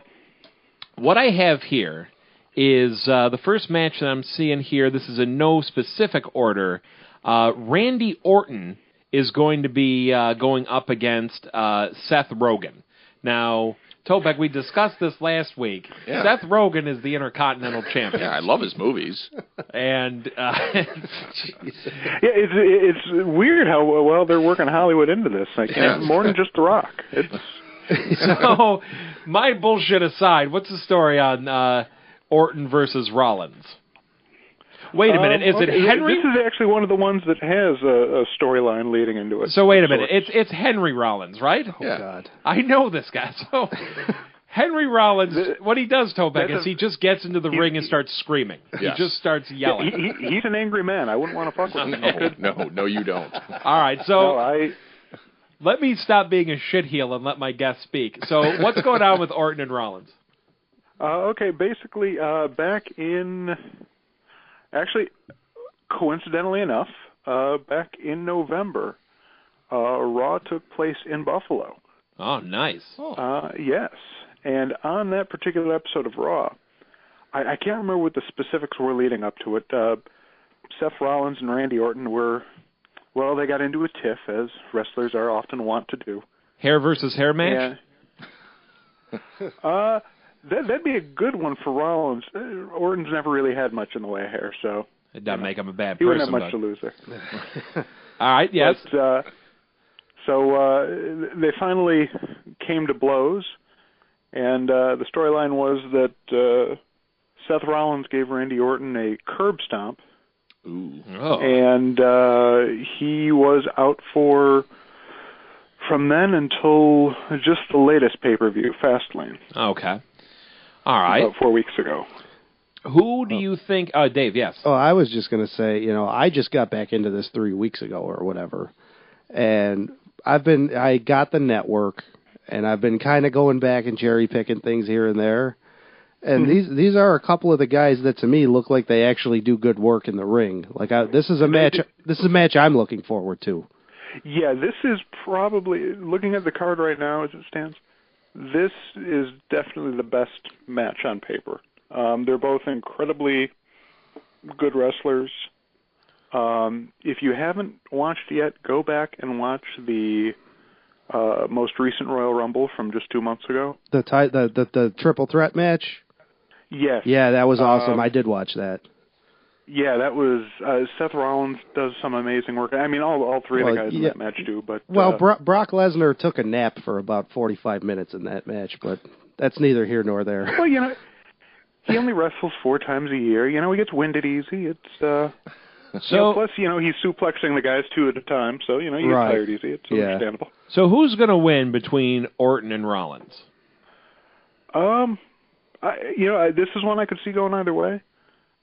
What I have here is the first match that I'm seeing here. This is in no specific order. Randy Orton is going to be going up against Seth Rogen. Now, Topeck, we discussed this last week. Yeah. Seth Rogen is the Intercontinental Champion. Yeah, I love his movies. And yeah, it's weird how well they're working Hollywood into this. Like, more than just The Rock. So, my bullshit aside, what's the story on Orton versus Rollins? Wait a minute, is it Henry? This is actually one of the ones that has a storyline leading into it. So wait a minute, it's Henry Rollins, right? Oh, God. I know this guy. So Henry Rollins, what he does, Topeck, is he just gets into the ring and starts screaming. Yes. He just starts yelling. He's an angry man. I wouldn't want to fuck with him. No, you don't. All right, so no, let me stop being a shitheel and let my guest speak. So what's going on with Orton and Rollins? Okay, basically, back in... Actually, coincidentally enough, back in November, Raw took place in Buffalo. Oh, nice. Yes. And on that particular episode of Raw, I can't remember what the specifics were leading up to it. Seth Rollins and Randy Orton they got into a tiff, as wrestlers are often wont to do. Hair versus hair match? That'd be a good one for Rollins. Orton's never really had much in the way of hair, so... It doesn't make him a bad person. He wouldn't have much to lose there. All right, yes. But, they finally came to blows, and the storyline was that Seth Rollins gave Randy Orton a curb stomp, and he was out from then until just the latest pay-per-view, Fastlane. Okay. All right. About 4 weeks ago. Who do you think... Dave, yes. Oh, I was just going to say, I just got back into this 3 weeks ago or whatever, and I got the network, and I've been kind of going back and cherry-picking things here and there, and these are a couple of the guys that, to me, look like they actually do good work in the ring. Like, this is a match I'm looking forward to. Yeah, this is probably, looking at the card right now as it stands, this is definitely the best match on paper. They're both incredibly good wrestlers. If you haven't watched yet, go back and watch the most recent Royal Rumble from just 2 months ago. The triple threat match? Yes. Yeah, that was awesome. I did watch that. Yeah, that was Seth Rollins does some amazing work. I mean, all three of the guys in that match do. But Brock Lesnar took a nap for about 45 minutes in that match, but that's neither here nor there. Well, he only wrestles 4 times a year. He gets winded easy. It's plus, he's suplexing the guys 2 at a time, so you get tired easy. It's understandable. So who's going to win between Orton and Rollins? This is one I could see going either way.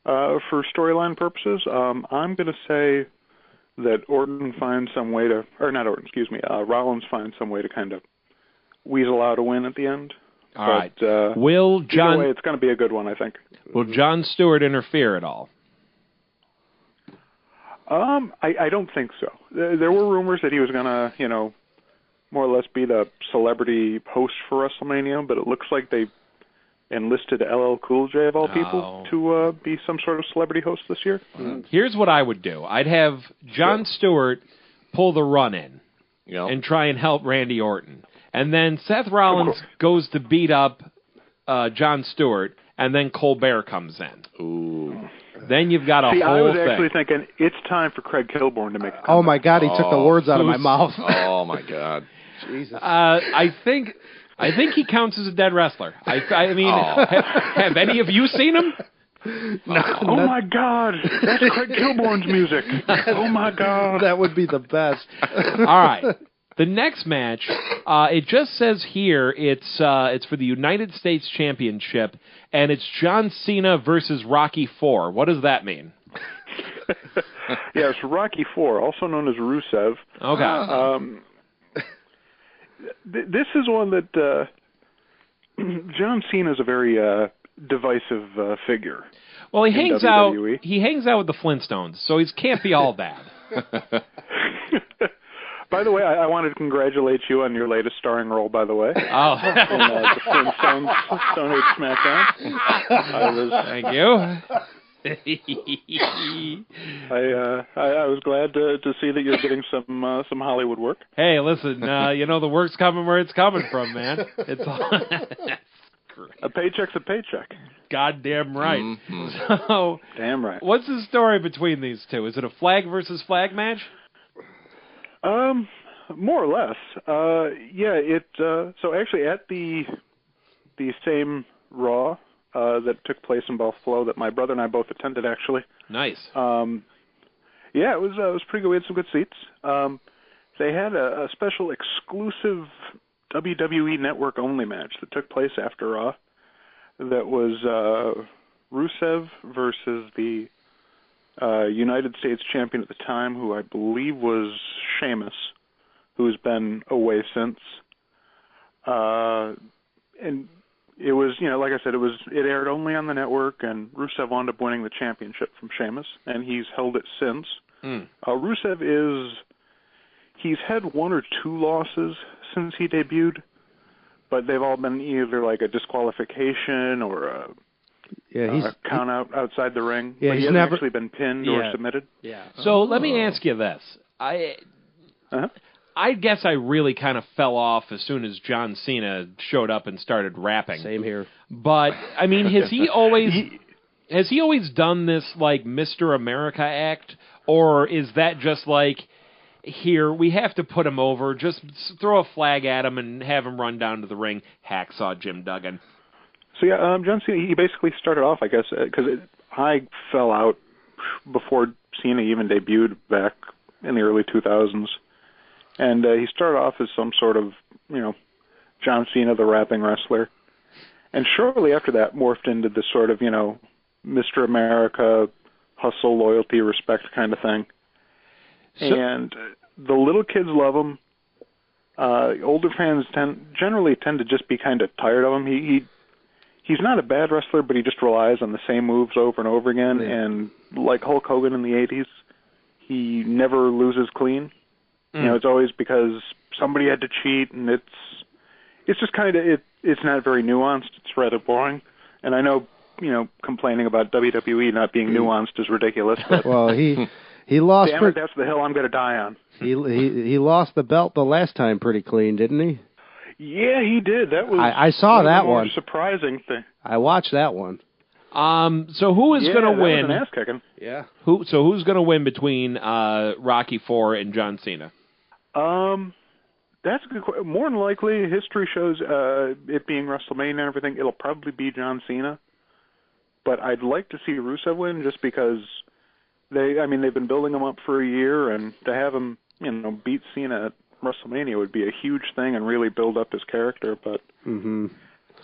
For storyline purposes, I'm going to say that Orton finds some way to, or not Orton, excuse me, Rollins finds some way to kind of weasel out a win at the end. All right. Will John? Either way, it's going to be a good one, I think. Will Jon Stewart interfere at all? I don't think so. There were rumors that he was going to, more or less be the celebrity host for WrestleMania, but it looks like they enlisted LL Cool J, of all people, to be some sort of celebrity host this year. Here's what I would do. I'd have Jon Stewart pull the run-in and try and help Randy Orton. And then Seth Rollins goes to beat up Jon Stewart, and then Colbert comes in. Ooh. Then you've got a whole thing. I was actually thinking it's time for Craig Kilborn to make a comeback. Oh, my God, he took the words out of my mouth. Oh, my God. Jesus. I think he counts as a dead wrestler. I mean, have any of you seen him? No. Oh, my God. That's Craig Kilborn's music. Oh, my God. That would be the best. All right. The next match, it just says here it's for the United States Championship, and it's John Cena versus Rocky IV. What does that mean? Yeah, it's Rocky IV, also known as Rusev. Okay. This is one that John Cena is a very divisive figure. Well, he hangs out with the Flintstones, so he can't be all bad. By the way, I wanted to congratulate you on your latest starring role, by the way. Oh. In the Flintstones Stone Age SmackDown. Thank you. I was glad to see that you're getting some Hollywood work. Hey, listen, the work's coming where it's coming from, man. It's all... A paycheck's a paycheck. Goddamn right. Mm-hmm. So, damn right. What's the story between these two? Is it a flag versus flag match? More or less. So actually at the same Raw that took place in Buffalo that my brother and I both attended, actually. Nice. It was pretty good. We had some good seats. They had a special exclusive WWE Network only match that took place after Raw. That was Rusev versus the United States champion at the time, who I believe was Sheamus, who's been away since. And it was, like I said, it aired only on the network, and Rusev wound up winning the championship from Sheamus, and he's held it since. Rusev he's had 1 or 2 losses since he debuted, but they've all been either like a disqualification or a count out outside the ring. Yeah, but he he's hasn't never actually been pinned or submitted. Yeah. So let me ask you this. I guess I really kind of fell off as soon as John Cena showed up and started rapping. Same here. But I mean, has he always done this like Mr. America act, or is that just like, here, we have to put him over, just throw a flag at him and have him run down to the ring, hacksaw Jim Duggan? So yeah, John Cena, he basically started off, I guess, because I fell out before Cena even debuted back in the early 2000s. And he started off as some sort of, John Cena, the rapping wrestler. And shortly after that morphed into this sort of, Mr. America, hustle, loyalty, respect kind of thing. And the little kids love him. Older fans generally tend to just be kind of tired of him. He's not a bad wrestler, but he just relies on the same moves over and over again. Yeah. And like Hulk Hogan in the 80s, he never loses clean. It's always because somebody had to cheat, and it's just kind of it's not very nuanced. It's rather boring. And I know, complaining about WWE not being nuanced is ridiculous. But well, he lost. Damn it, that's the hill I'm going to die on. He lost the belt the last time pretty clean, didn't he? Yeah, he did. That was I saw that one. Surprising thing. I watched that one. So who is going to win? Was an ass kicking. Yeah. Who's going to win between Rocky IV and John Cena? That's a good question. More than likely, history shows it being WrestleMania and everything, it'll probably be John Cena. But I'd like to see Rusev win just because they've been building him up for a year, and to have him, beat Cena at WrestleMania would be a huge thing and really build up his character. But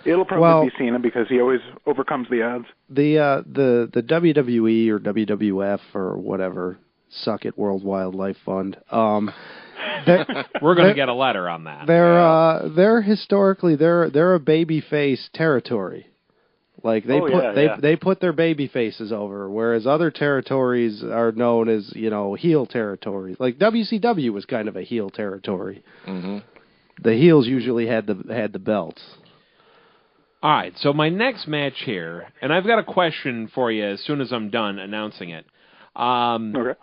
it'll probably be Cena because he always overcomes the odds. The WWE or WWF or whatever, Suck It World Wildlife Fund. We're going to get a letter on that. They're historically they're a babyface territory. Like they put their baby faces over, whereas other territories are known as heel territories. Like WCW was kind of a heel territory. Mm-hmm. The heels usually had the belts. All right, so my next match here, and I've got a question for you as soon as I'm done announcing it. Okay.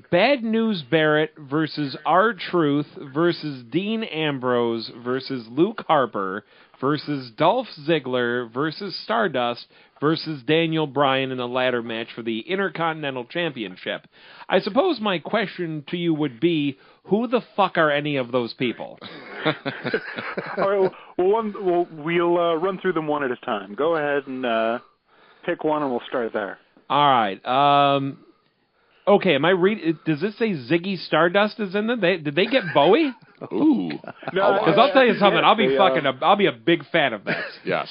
Bad News Barrett versus R-Truth versus Dean Ambrose versus Luke Harper versus Dolph Ziggler versus Stardust versus Daniel Bryan in a ladder match for the Intercontinental Championship. I suppose my question to you would be, who the fuck are any of those people? All right, we'll run through them one at a time. Go ahead and pick one, and we'll start there. All right. Okay, am I reading? Does this say Ziggy Stardust is in them? Did they get Bowie? Ooh. No, because I'll tell you something. I'll be a big fan of this. Yes.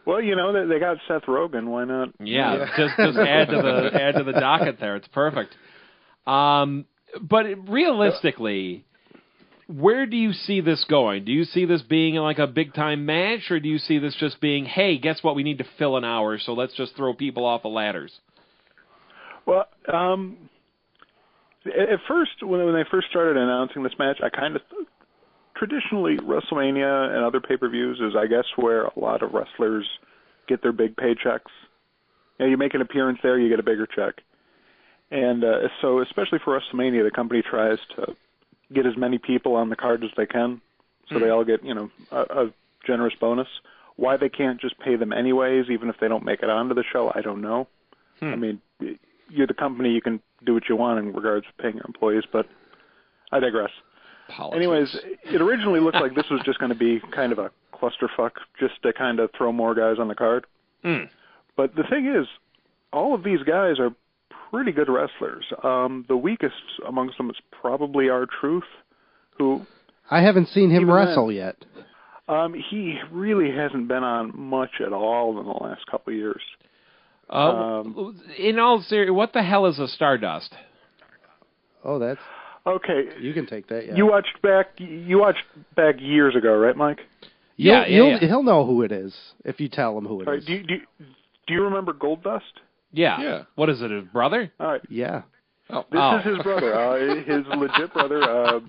Well, they got Seth Rogen. Why not? Yeah. Just add to the docket there. It's perfect. But realistically, where do you see this going? Do you see this being like a big time match, or do you see this just being, hey, guess what? We need to fill an hour, so let's just throw people off of ladders? Well, at first, when they first started announcing this match, I kind of traditionally WrestleMania and other pay-per-views is, I guess, where a lot of wrestlers get their big paychecks. You make an appearance there, you get a bigger check. And so, especially for WrestleMania, the company tries to get as many people on the card as they can, so they all get, a generous bonus. Why they can't just pay them anyways, even if they don't make it onto the show, I don't know. I mean, you're the company, you can do what you want in regards to paying your employees, but I digress. Politics. Anyways, it originally looked like this was just going to be kind of a clusterfuck, just to kind of throw more guys on the card. But the thing is, all of these guys are pretty good wrestlers. The weakest amongst them is probably R-Truth, who... I haven't seen him wrestle yet. He really hasn't been on much at all in the last couple of years. In all seriousness, what the hell is a Stardust? Oh, that's... Okay. You can take that, yeah. You watched back years ago, right, Mike? Yeah. He'll know who it is if you tell him who it is. Do you remember Goldust? Yeah. What is it, his brother? All right. Yeah. This is his brother, his legit brother,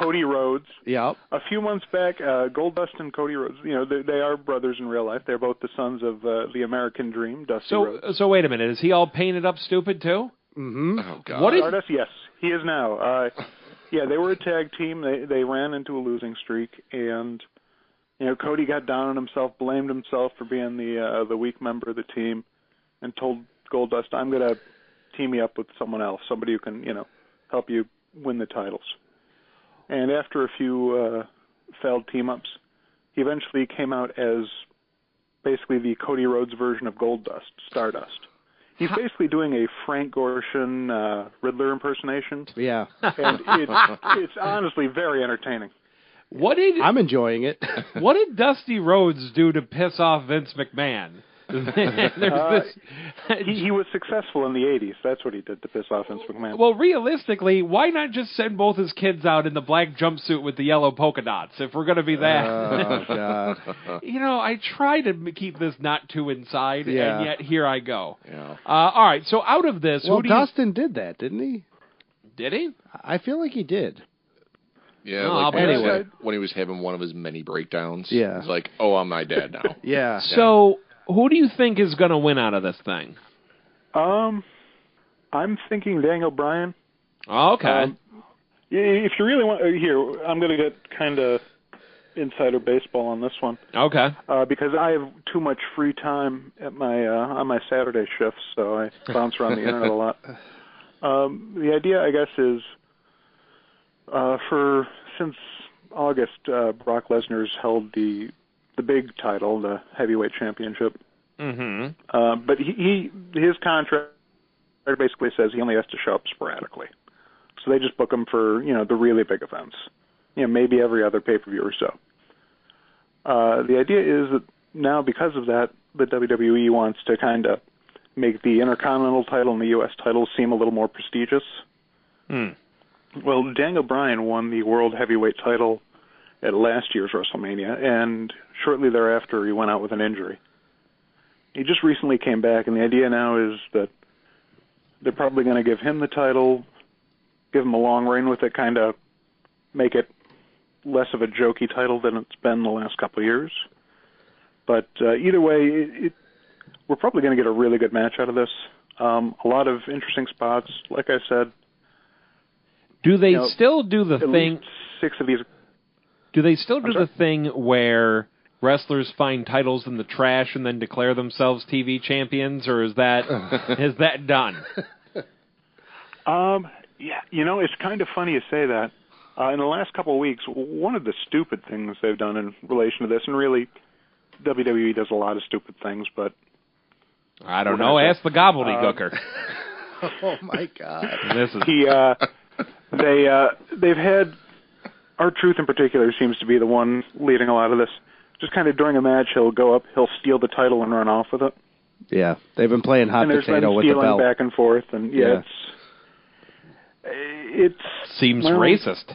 Cody Rhodes. Yep. A few months back, Goldust and Cody Rhodes, they are brothers in real life. They're both the sons of the American Dream, Dusty Rhodes. So wait a minute. Is he all painted up stupid, too? Mm-hmm. Oh, God. What is... Stardust, yes, he is now. Yeah, they were a tag team. They ran into a losing streak, and Cody got down on himself, blamed himself for being the weak member of the team, and told Goldust, "I'm going to team you up with someone else, somebody who can, help you win the titles." And after a few failed team-ups, he eventually came out as basically the Cody Rhodes version of Goldust, Stardust. He's basically doing a Frank Gorshin Riddler impersonation. Yeah. And it's honestly very entertaining. I'm enjoying it. What did Dusty Rhodes do to piss off Vince McMahon? He was successful in the 80s. That's what he did to piss off Vince McMahon. Well, realistically, why not just send both his kids out in the black jumpsuit with the yellow polka dots if we're going to be that? Oh, God. I try to keep this not too inside, and yet here I go. Yeah. All right, so out of this... Well, Dustin did that, didn't he? Did he? I feel like he did. Yeah, No, when he was having one of his many breakdowns. Yeah. He's like, oh, I'm my dad now. Yeah. So... who do you think is going to win out of this thing? I'm thinking Daniel Bryan. Oh, okay. If you really want, here, I'm going to get kind of insider baseball on this one. Okay. Because I have too much free time at my on my Saturday shifts, so I bounce around the internet a lot. The idea, I guess, is since August, Brock Lesnar's held the big title, the heavyweight championship. Mm-hmm. But his contract basically says he only has to show up sporadically. So they just book him for, the really big events. Maybe every other pay-per-view or so. The idea is that now, because of that, the WWE wants to kind of make the Intercontinental title and the U.S. title seem a little more prestigious. Well, Daniel Bryan won the World Heavyweight title at last year's WrestleMania, and shortly thereafter he went out with an injury. He just recently came back, and the idea now is that they're probably going to give him the title, give him a long reign with it, kind of make it less of a jokey title than it's been the last couple of years. But either way, we're probably going to get a really good match out of this. A lot of interesting spots, like I said. Do they still do the thing? Least 6 of these. Do they still do the thing where wrestlers find titles in the trash and then declare themselves TV champions, or is that done? Yeah, it's kind of funny you say that. In the last couple of weeks, one of the stupid things they've done in relation to this, and really, WWE does a lot of stupid things, but I don't know. Ask the gobbledygooker. Oh my God! They've had R-Truth in particular seems to be the one leading a lot of this. Just kind of during a match, he'll go up, he'll steal the title and run off with it. Yeah, they've been playing hot potato with the belt. Back and forth, and it seems racist.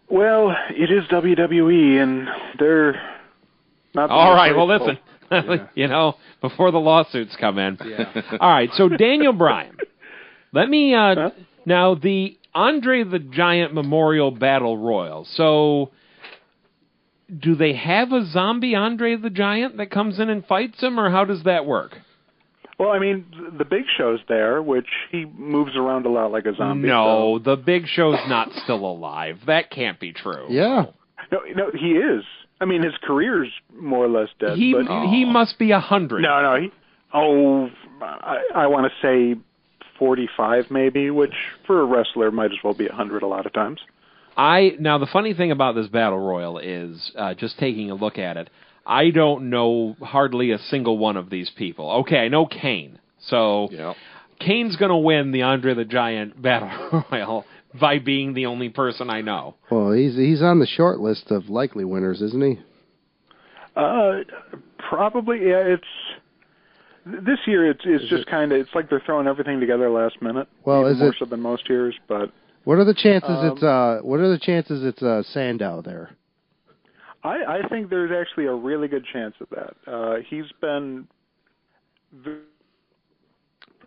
Well, it is WWE, and they're not. All right, well, listen. Before the lawsuits come in. Yeah. All right, so Daniel Bryan. Let me now the Andre the Giant Memorial Battle Royal. So, do they have a zombie Andre the Giant that comes in and fights him, or how does that work? Well, I mean, the Big Show's there, which he moves around a lot like a zombie. No, the Big Show's not still alive. That can't be true. Yeah. No, he is. I mean, his career's more or less dead. He must be 100. No. I want to say 45 maybe, which for a wrestler might as well be 100 a lot of times. Now, the funny thing about this Battle Royal is, just taking a look at it, I don't know hardly a single one of these people. Okay, I know Kane. So, Kane's going to win the Andre the Giant Battle Royal by being the only person I know. Well, he's on the short list of likely winners, isn't he? Probably, yeah. This year it's just kind of, it's like they're throwing everything together last minute. Well, even more so than most years, but what are the chances it's Sandow there? I think there's actually a really good chance of that. He's been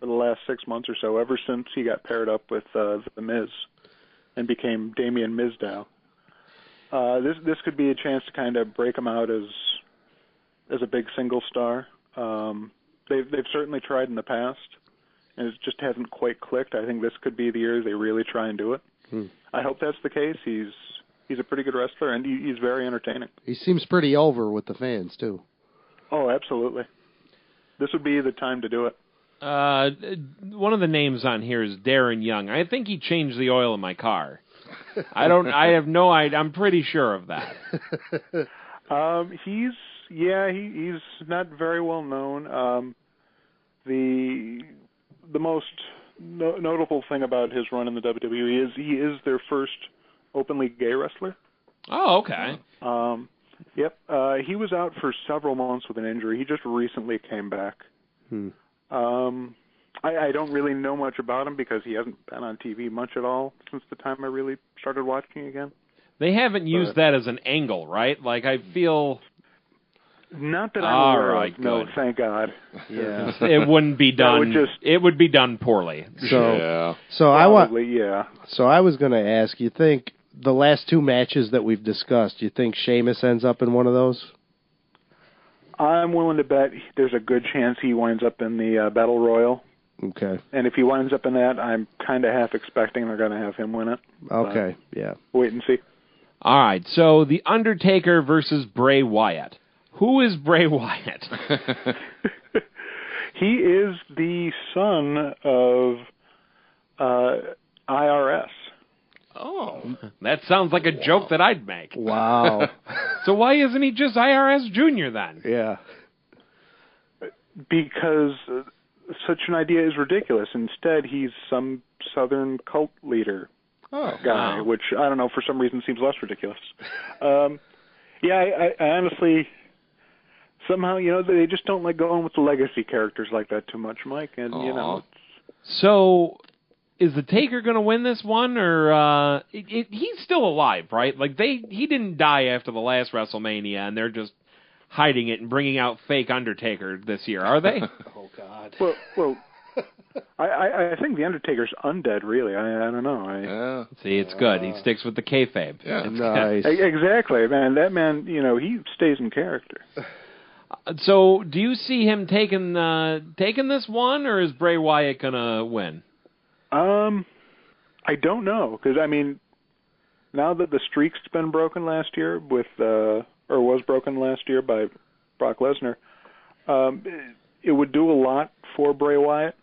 for the last 6 months or so, ever since he got paired up with The Miz and became Damien Mizdow. This could be a chance to kind of break him out as a big single star. They've certainly tried in the past, and it just hasn't quite clicked. I think this could be the year they really try and do it. I hope that's the case. He's a pretty good wrestler, and he's very entertaining. He seems pretty over with the fans, too. Oh, absolutely. This would be the time to do it. One of the names on here is Darren Young. I think he changed the oil in my car. I have no idea. I'm pretty sure of that. He's not very well known. The most notable thing about his run in the WWE is he is their first openly gay wrestler. Oh, okay. Yep. He was out for several months with an injury. He just recently came back. I don't really know much about him because he hasn't been on TV much at all since the time I really started watching again. They haven't used that as an angle, right? Like, I feel... Not that I'm aware of. No, good. thank God. Yeah. It wouldn't be done. It would be done poorly. So Probably, So I was going to ask, you think the last two matches that we've discussed, you think Sheamus ends up in one of those? I'm willing to bet there's a good chance he winds up in the Battle Royal. Okay. And if he winds up in that, I'm kind of half expecting they're going to have him win it. Okay, yeah. Wait and see. All right, so The Undertaker versus Bray Wyatt. Who is Bray Wyatt? He is the son of IRS. Oh, that sounds like a joke that I'd make. Wow. So why isn't he just IRS Jr. then? Yeah. Because such an idea is ridiculous. Instead, he's some Southern cult leader guy, which I don't know, for some reason seems less ridiculous. I honestly, somehow, they just don't like going with the legacy characters like that too much, Mike. And, So, is the Taker going to win this one, or he's still alive, right? Like he didn't die after the last WrestleMania, and they're just hiding it and bringing out fake Undertaker this year, are they? Oh God. Well, I think the Undertaker's undead. Really, I don't know. See, it's good. He sticks with the kayfabe. Yeah, nice. Exactly, man. That man, he stays in character. So, do you see him taking this one, or is Bray Wyatt gonna win? I don't know, because now that the streak's been broken last year was broken last year by Brock Lesnar, it would do a lot for Bray Wyatt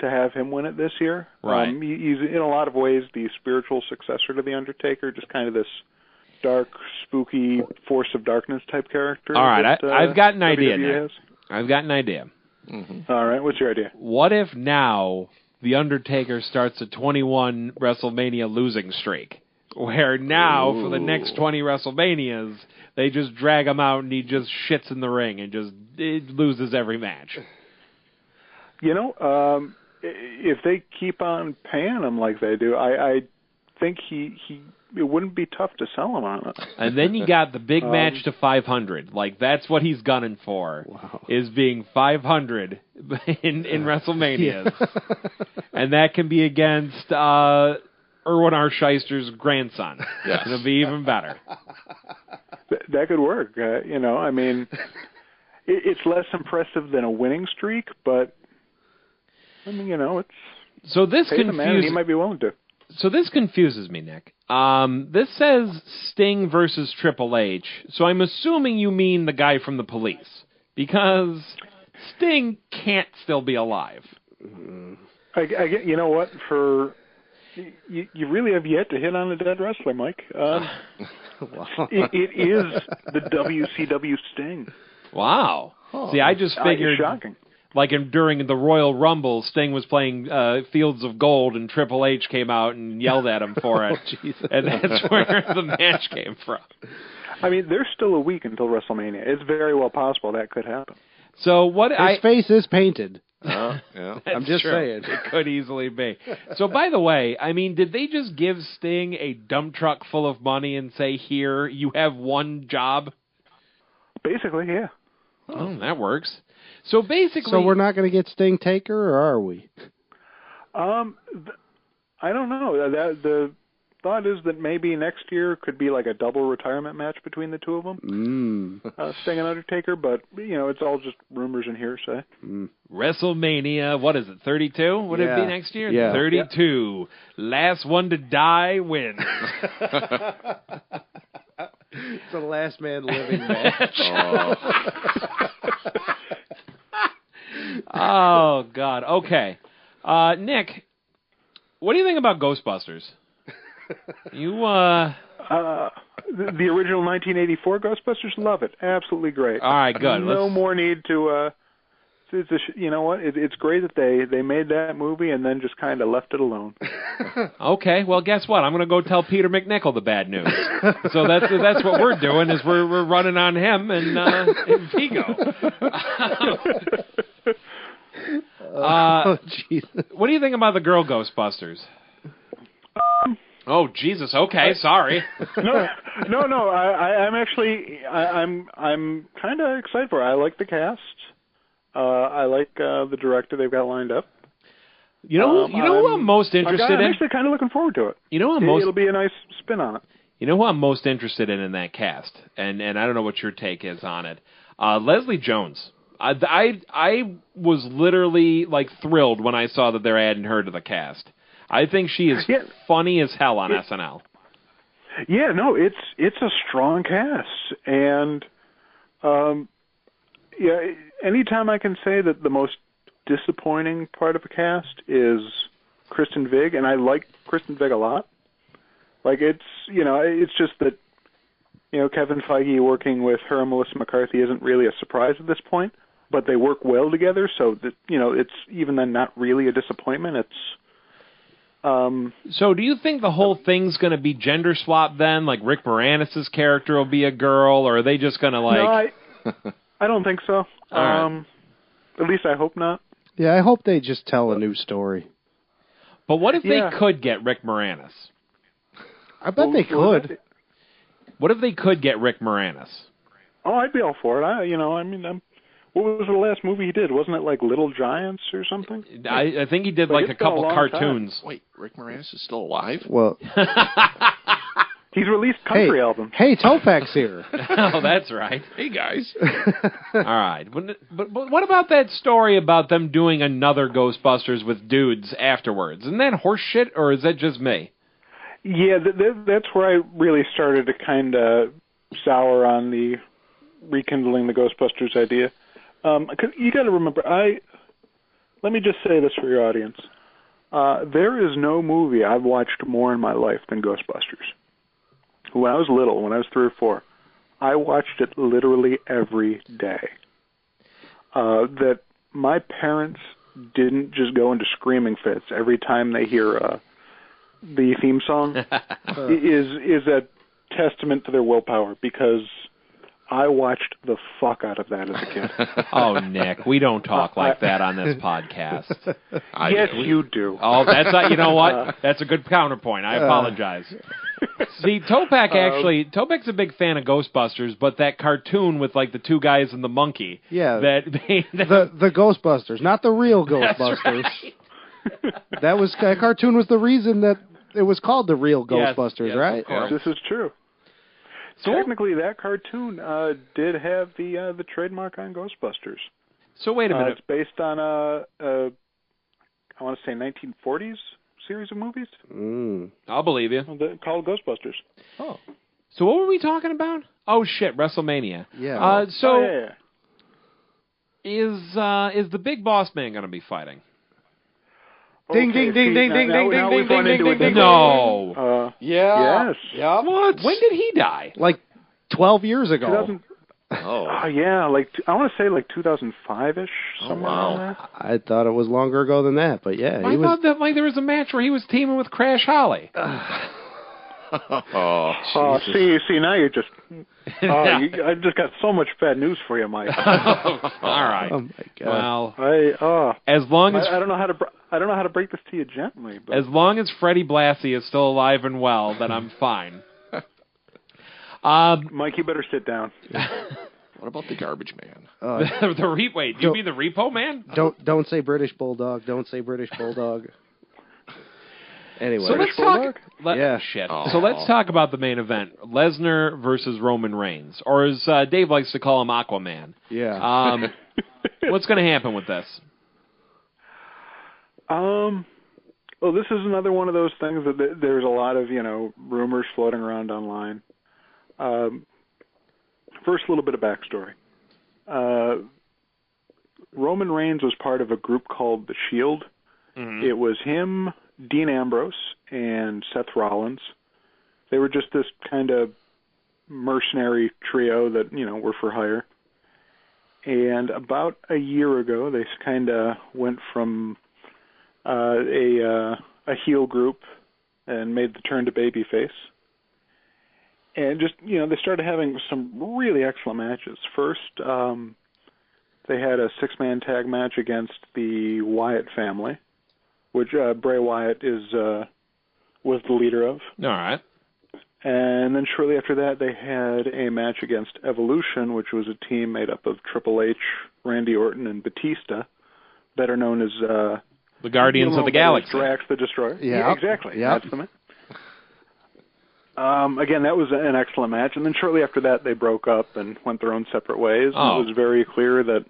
to have him win it this year. Right. He's in a lot of ways the spiritual successor to the Undertaker, just kind of this dark, spooky force of darkness type character. All right, I've got an idea WWE now. I've got an idea. Mm-hmm. All right, what's your idea? What if now the Undertaker starts a 21 WrestleMania losing streak, where now for the next 20 WrestleManias they just drag him out and he just shits in the ring and just loses every match? If they keep on paying him like they do, I think it wouldn't be tough to sell him on it. And then you got the big match to 500. Like, that's what he's gunning for, is being 500 in WrestleManias. And that can be against Erwin R. Scheister's grandson. Yes. It'll be even better. That could work. It's less impressive than a winning streak, but it's... So this confuses... He might be willing to. So this confuses me, Nick. This says Sting versus Triple H, so I'm assuming you mean the guy from the Police, because Sting can't still be alive. You know what? You really have yet to hit on a dead wrestler, Mike. It is the WCW Sting. Wow. See, I just figured... It's shocking. Like during the Royal Rumble, Sting was playing Fields of Gold, and Triple H came out and yelled at him for it. And that's where the match came from. There's still a week until WrestleMania. It's very well possible that could happen. So his face is painted. Yeah. I'm just saying. It could easily be. So, by the way, did they just give Sting a dump truck full of money and say, here, you have one job? Basically, yeah. Oh, that works. So basically... So we're not going to get Sting Taker, or are we? I don't know. The thought is that maybe next year could be like a double retirement match between the two of them. Sting and Undertaker, but, it's all just rumors and hearsay. WrestleMania, what is it, 32? Would it be next year? Yeah. 32. Last one to die wins. It's the last man living match. Oh, God. Okay. Nick, what do you think about Ghostbusters? You, the original 1984 Ghostbusters, love it. Absolutely great. All right, good. No more need to, you know what? It's great that they made that movie and then just kind of left it alone. Okay, well, guess what? I'm going to go tell Peter McNichol the bad news. So that's what we're doing, is we're running on him and Vigo. Jesus. What do you think about the girl Ghostbusters? Oh, Jesus. Okay, sorry. No. I'm actually I'm kind of excited for it. I like the cast. I like the director they've got lined up. You know who I'm most interested in? I'm actually kind of looking forward to it. It'll be a nice spin on it. You know who I'm most interested in that cast, and I don't know what your take is on it. Leslie Jones. I was literally thrilled when I saw that they're adding her to the cast. I think she is funny as hell on SNL. Yeah, no, it's a strong cast, and anytime I can say that the most disappointing part of a cast is Kristen Wiig, and I like Kristen Wiig a lot. It's just that Kevin Feige working with her and Melissa McCarthy isn't really a surprise at this point, but they work well together, so that it's even then not really a disappointment. It's So do you think the whole thing's going to be gender swap then? Like Rick Moranis' character will be a girl, or are they just going to No, I don't think so. Right. At least I hope not. Yeah, I hope they just tell a new story. But what if they could get Rick Moranis? I bet they could. What if they could get Rick Moranis? Oh, I'd be all for it. What was the last movie he did? Wasn't it like Little Giants or something? I think he did a couple cartoons. Time. Wait, Rick Moranis is still alive? Well, he's released country albums. Hey, Topeck's here. Oh, that's right. Hey, guys. All right. But what about that story about them doing another Ghostbusters with dudes afterwards? Isn't that horse shit, or is that just me? Yeah, that's where I really started to kind of sour on the rekindling the Ghostbusters idea. 'Cause you got to remember, let me just say this for your audience. There is no movie I've watched more in my life than Ghostbusters. When I was little, when I was 3 or 4, I watched it literally every day. That my parents didn't just go into screaming fits every time they hear the theme song is a testament to their willpower, because I watched the fuck out of that as a kid. Oh, Nick, we don't talk like that on this podcast. Yes, you do. Oh, you know what? That's a good counterpoint. I apologize. See, Topeck's a big fan of Ghostbusters, but that cartoon with the two guys and the monkey. Yeah. The Ghostbusters, not the real Ghostbusters. That cartoon was the reason that it was called the real Ghostbusters, yes, right? Of course. This is true. So, technically, that cartoon did have the trademark on Ghostbusters. So wait a minute. It's based on I want to say 1940s series of movies. I'll believe you. Called Ghostbusters. Oh. So what were we talking about? Oh shit, WrestleMania. Yeah. Is the Big Boss Man going to be fighting? Ding, ding, ding, ding, ding, ding, ding, ding, ding, ding, ding. No. Yeah. Yes. Yeah. What? When did he die? 12 years ago. Yeah, I want to say 2005-ish, somewhere around there. I thought it was longer ago than that, but yeah. I thought that there was a match where he was teaming with Crash Holly. See, now you're just... I just got so much bad news for you, Mike. All right. Oh, my God. Well, as long as... I don't know how to break this to you gently. But... As long as Freddie Blassie is still alive and well, then I'm fine. Mike, you better sit down. What about the Garbage Man? Wait, do you mean the Repo Man? Don't say British Bulldog. Don't say British Bulldog. Anyway, so let's talk. Shit. So let's talk about the main event: Lesnar versus Roman Reigns, or as Dave likes to call him, Aquaman. Yeah. What's going to happen with this? Well, this is another one of those things that there's a lot of, rumors floating around online. First, a little bit of backstory. Roman Reigns was part of a group called The Shield. Mm-hmm. It was him, Dean Ambrose, and Seth Rollins. They were just this kind of mercenary trio that, were for hire. And about a year ago, they kind of went from a heel group and made the turn to babyface. And just, they started having some really excellent matches. First, they had a six-man tag match against the Wyatt family, which Bray Wyatt was the leader of. All right. And then shortly after that, they had a match against Evolution, which was a team made up of Triple H, Randy Orton, and Batista, better known as the Guardians of the Galaxy. Drax the Destroyer. Yeah, exactly. Yep. That's the man. Again, that was an excellent match. And then shortly after that, they broke up and went their own separate ways. Oh. It was very clear that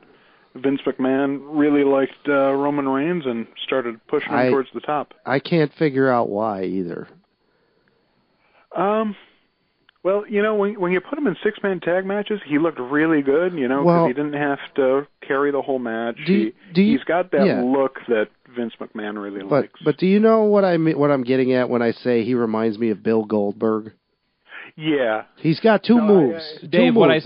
Vince McMahon really liked Roman Reigns and started pushing him towards the top. I can't figure out why either. Well, when you put him in six-man tag matches, he looked really good, because he didn't have to carry the whole match. He's got that look that Vince McMahon really likes. But do you know what I'm getting at when I say he reminds me of Bill Goldberg? Yeah. He's got two moves. Dave, what I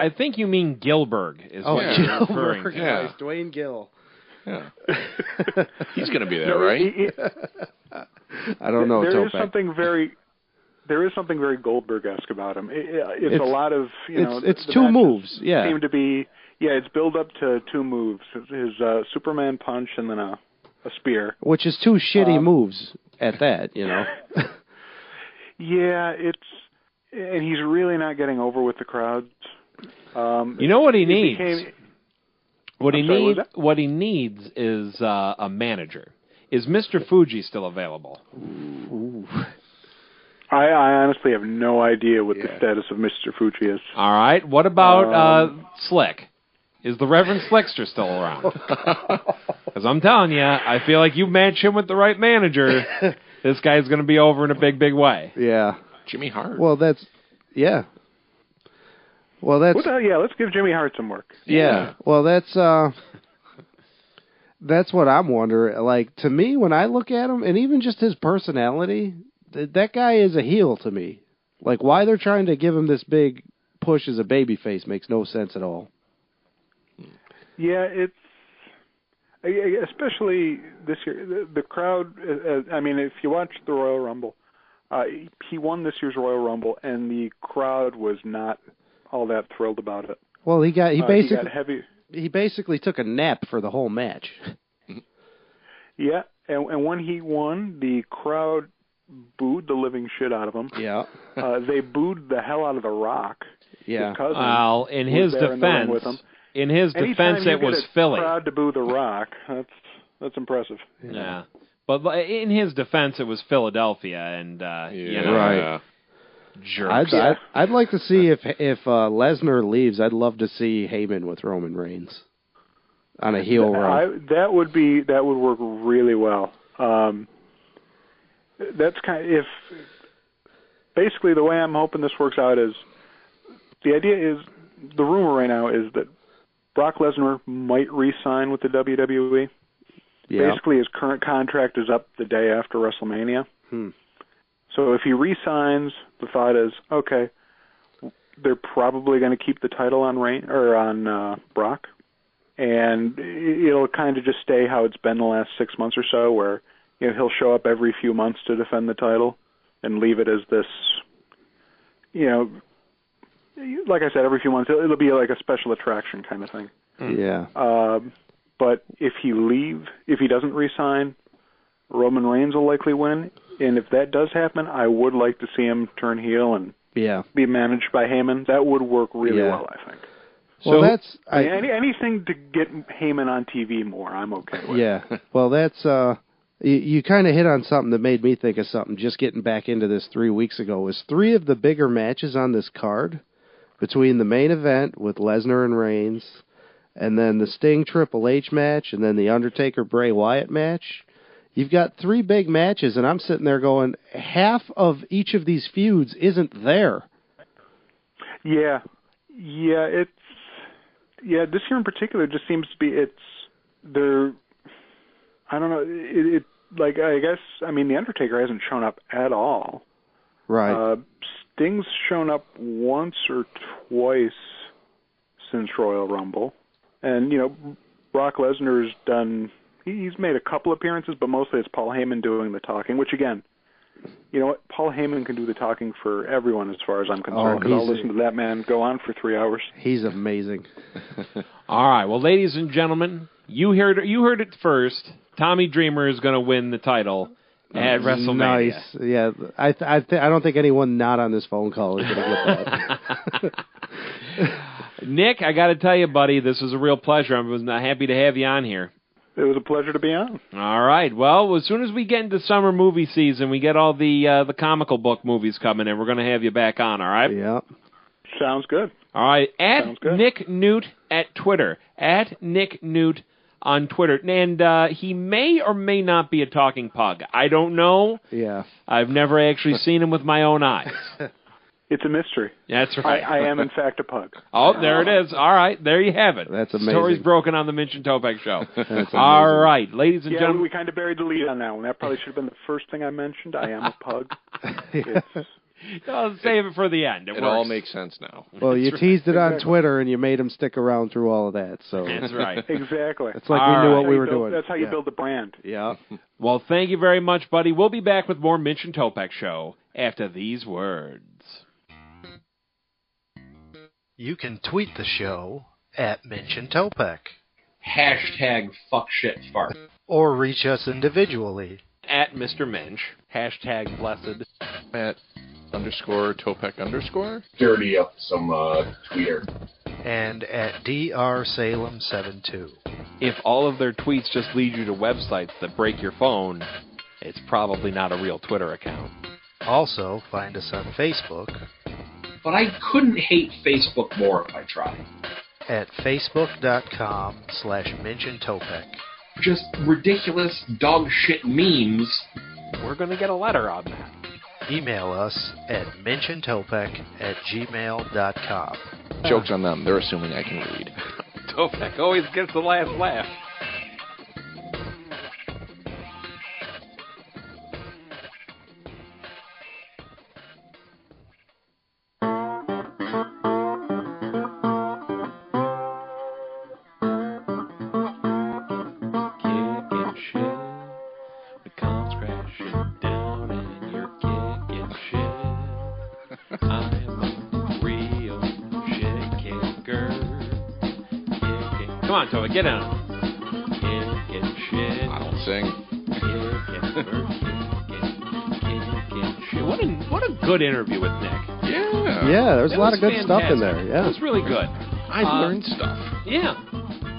think you mean Gilbert is what you're referring to. Yeah. Dwayne Gill. Yeah. He's going to be there, right? I don't know. There is something very Goldberg-esque about him. It's a lot of, It's two moves, yeah. Seem to be, it's built up to two moves. His Superman punch and then a spear. Which is two shitty moves at that, Yeah, and he's really not getting over with the crowds. You know what he needs? What he needs is a manager. Is Mr. Fuji still available? Ooh. I honestly have no idea what the status of Mr. Fuji is. All right. What about Slick? Is the Reverend Slickster still around? Because I'm telling you, I feel like you match him with the right manager, this guy's going to be over in a big, big way. Yeah. Jimmy Hart. Well, let's give Jimmy Hart some work. Yeah. Well, that's what I'm wondering. Like, to me, when I look at him, and even just his personality, that guy is a heel to me. Like, why they're trying to give him this big push as a babyface makes no sense at all. Yeah, it's especially this year. The crowd. If you watch the Royal Rumble, he won this year's Royal Rumble, and the crowd was not all that thrilled about it. Well, he basically took a nap for the whole match. Yeah, and when he won, the crowd booed the living shit out of him. Yeah. They booed the hell out of The Rock. Yeah. Well, in his defense, it was Philly. Crowd to boo The Rock. That's impressive. Yeah. But in his defense, it was Philadelphia, and right. Jerks. I'd like to see if Lesnar leaves. I'd love to see Heyman with Roman Reigns on a heel run. That would work really well. That's if basically the way I'm hoping this works out is the idea is the rumor right now is that Brock Lesnar might re-sign with the WWE. Yeah. Basically, his current contract is up the day after WrestleMania. So if he re-signs, the thought is, okay, they're probably going to keep the title on Brock, and it'll kind of just stay how it's been the last 6 months or so, where he'll show up every few months to defend the title, and leave it as this, like I said, every few months it'll be like a special attraction kind of thing. Yeah. But if he doesn't re-sign, Roman Reigns will likely win. And if that does happen, I would like to see him turn heel and be managed by Heyman. That would work really well, I think. Well, that's anything to get Heyman on TV more. I'm okay with. Yeah. Well, that's you kind of hit on something that made me think of something. Just getting back into this 3 weeks ago was 3 of the bigger matches on this card between the main event with Lesnar and Reigns, and then the Sting Triple H match, and then the Undertaker Bray Wyatt match. You've got 3 big matches, and I'm sitting there going, half of each of these feuds isn't there. Yeah, this year in particular just seems to be I don't know. I guess the Undertaker hasn't shown up at all. Right. Sting's shown up once or twice since Royal Rumble, and Brock Lesnar's done. He's made a couple appearances, but mostly it's Paul Heyman doing the talking. Which again, you know what? Paul Heyman can do the talking for everyone, as far as I'm concerned. Because I'll listen to that man go on for 3 hours. He's amazing. All right, well, ladies and gentlemen, you heard it first. Tommy Dreamer is going to win the title at WrestleMania. Nice. Yeah, I don't think anyone not on this phone call is going to get that. Nick, I got to tell you, buddy, this was a real pleasure. I was happy to have you on here. It was a pleasure to be on. All right. Well, as soon as we get into summer movie season, we get all the comical book movies coming in. We're going to have you back on, all right? Yeah. Sounds good. All right. At Nick Newt at Twitter. At Nick Newt on Twitter. And he may or may not be a talking pug. I don't know. Yeah. I've never actually seen him with my own eyes. It's a mystery. That's right. I am, in fact, a pug. Oh, there it is. All right. There you have it. That's amazing. Story's broken on the Minch Topeck show. All right. Ladies and gentlemen. We kind of buried the lead on that one. That probably should have been the first thing I mentioned. I am a pug. I'll save it for the end. It all makes sense now. Well, you teased it on Twitter, and you made him stick around through all of that. So that's right. Exactly. It's like we knew what we were doing. That's how you build the brand. Yeah. Well, thank you very much, buddy. We'll be back with more Minch and Topeck show after these words. You can tweet the show at Minch and Topeck. Hashtag fuckshitfart. Or reach us individually. At Mr. Minch. Hashtag blessed. At _Topeck_. Dirty up some tweeter. And at drsalem72. If all of their tweets just lead you to websites that break your phone, it's probably not a real Twitter account. Also, find us on Facebook. But I couldn't hate Facebook more if I tried. At facebook.com/Minch and Topeck. Just ridiculous dog shit memes. We're going to get a letter on that. Email us at minchandtopeck@gmail.com. Joke's on them. They're assuming I can read. Topeck always gets the last laugh. Come on, Toby, get on. Kickin' shit. I don't sing. Shit. What a good interview with Nick. Yeah. Yeah, there's a lot of good fantastic. stuff in there. Yeah. It was really good. I learned stuff. Yeah.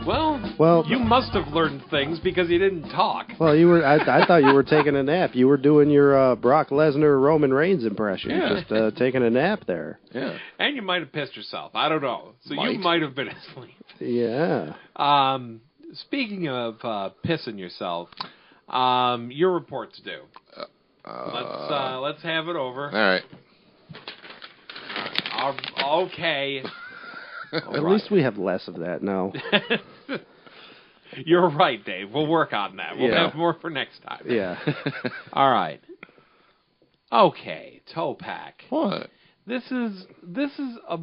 Well, you must have learned things because you didn't talk. Well, you were. I thought you were taking a nap. You were doing your Brock Lesnar Roman Reigns impression. Yeah. Just taking a nap there. Yeah. And you might have pissed yourself. I don't know. So you might have been asleep. Yeah. Speaking of pissing yourself, your report's due. Let's have it over. All right. Okay. At least we have less of that now. You're right, Dave. We'll work on that. We'll have more for next time. Yeah. All right. Okay, Topeck. What? This is a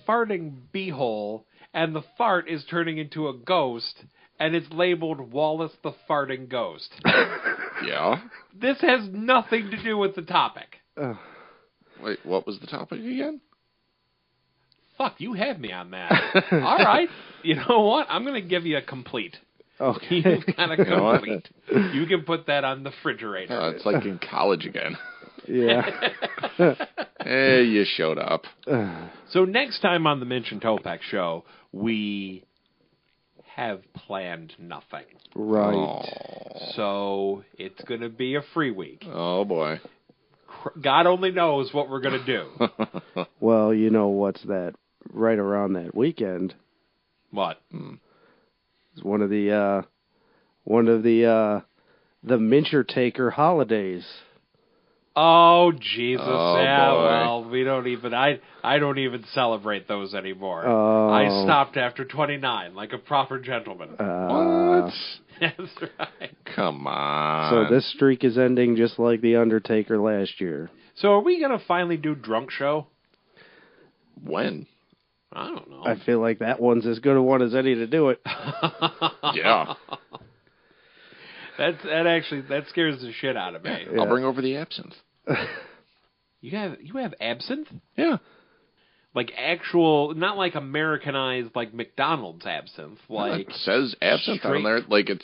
farting beehole, and the fart is turning into a ghost, and it's labeled Wallace the Farting Ghost. Yeah? This has nothing to do with the topic. Wait, what was the topic again? Fuck, you had me on that. All right. You know what? I'm going to give you a complete. Okay. You've got a complete. You can put that on the refrigerator. It's like in college again. Yeah. Hey, you showed up. So next time on the Minch and Topeck show, we have planned nothing. Right. Oh. So it's going to be a free week. Oh, boy. God only knows what we're going to do. Well, you know what's that right around that weekend? What? It's one of the Mincher Taker holidays. Oh, Jesus. Oh, yeah, boy. well, we don't even, I don't even celebrate those anymore. Oh. I stopped after 29, like a proper gentleman. What? That's right. Come on. So this streak is ending just like The Undertaker last year. So are we going to finally do Drunk Show? When? I don't know. I feel like that one's as good a one as any to do it. Yeah. That scares the shit out of me. Yeah. I'll bring over the absinthe. You have absinthe? Yeah. Like actual, not like Americanized, like McDonald's absinthe. Like It says absinthe straight- on there. Like it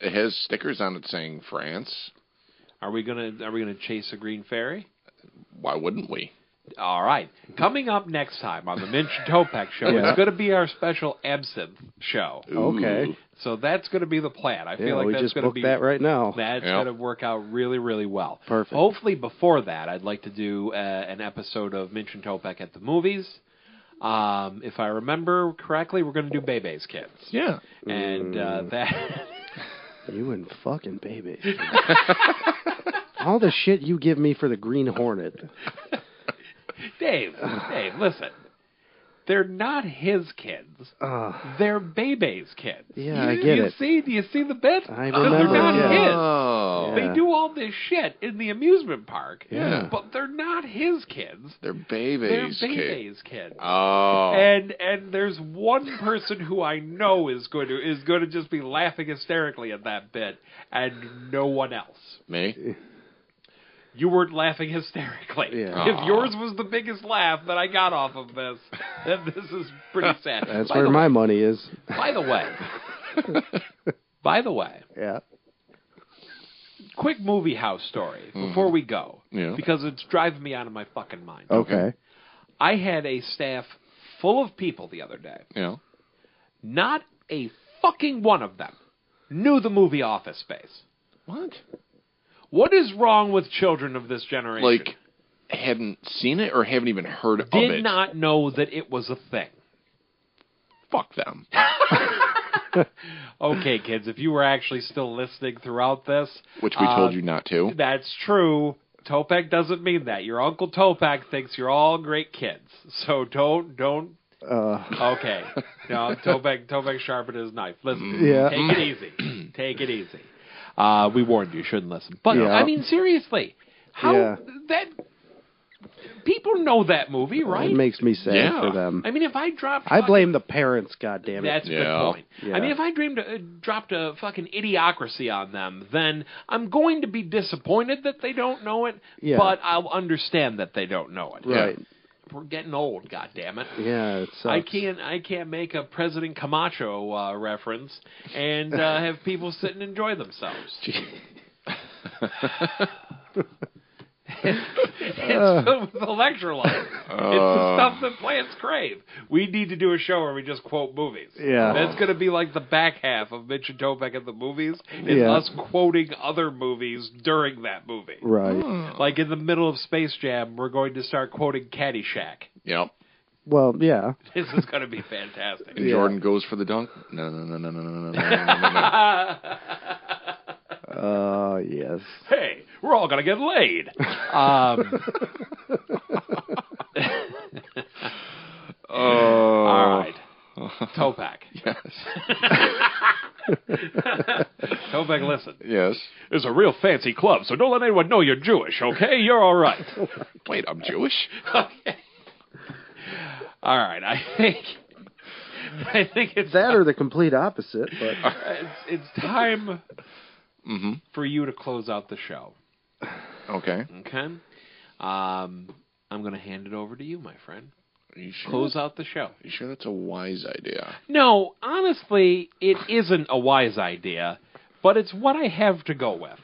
has stickers on it saying France. Are we gonna chase a green fairy? Why wouldn't we? All right. Coming up next time on the Minch and Topeck show, Yeah. it's going to be our special absinthe show. Okay. So that's going to be the plan. I feel Yeah, like we that's just going to booked be that right now. That's Yep. going to work out really, really well. Perfect. Hopefully before that, I'd like to do an episode of Minch and Topeck at the movies. If I remember correctly, we're going to do Bebe's Kids. Yeah. And that... You and fucking baby. All the shit you give me for the Green Hornet. Dave, listen. They're not his kids. They're Bebe's kids. Yeah, I get it. Do you see the bit? I They're remember, not yeah. his. Oh. Yeah. They do all this shit in the amusement park. Yeah. But they're not his kids. They're They're babies. Bebe's kids. Oh. And there's one person who I know is going to just be laughing hysterically at that bit, and no one else. Me? You weren't laughing hysterically. Yeah. If yours was the biggest laugh that I got off of this, then this is pretty sad. That's where my money is. By the way, Yeah. quick movie house story before we go, Yeah. because it's driving me out of my fucking mind. Okay. I had a staff full of people the other day. Yeah. Not a fucking one of them knew the movie Office Space. What? What is wrong with children of this generation? Like, hadn't seen it or haven't even heard of it? Did not know that it was a thing. Fuck them. Okay, kids, if you were actually still listening throughout this... Which we told you not to. That's true. Topeck doesn't mean that. Your Uncle Topeck thinks you're all great kids. So don't... Okay. No, Topeck sharpened his knife. Listen, Yeah. take it easy. Take it easy. We warned you, shouldn't listen. But, Yeah. I mean, seriously, how... Yeah. That... People know that movie, right? It makes me sad Yeah. for them. I mean, if I dropped... I blame the parents, goddammit. That's a good Yeah. point. Yeah. I mean, if I dropped a fucking idiocracy on them, then I'm going to be disappointed that they don't know it, Yeah. but I'll understand that they don't know it. Right. We're getting old, goddammit. Yeah, it sucks. I can't make a President Camacho reference and have people sit and enjoy themselves. It's filled with electrolytes. It's the stuff that plants crave. We need to do a show where we just quote movies. Yeah. That's going to be like the back half of Minch and Topeck at the movies. Is Yeah. us quoting other movies during that movie. Right. Like in the middle of Space Jam, we're going to start quoting Caddyshack. Yep. Well, yeah. This is going to be fantastic. And Jordan goes for the dunk. No. Yes. Hey, we're all going to get laid. All right. Topeck. Yes. Topeck, listen. Yes. It's a real fancy club, so don't let anyone know you're Jewish, okay? You're all right. Wait, I'm Jewish? Okay. All right, I think it's That or the complete opposite, but it's time Mm-hmm. for you to close out the show. Okay. Okay? I'm going to hand it over to you, my friend. Are you sure? Close out the show. You sure that's a wise idea? No, honestly, it isn't a wise idea, but it's what I have to go with.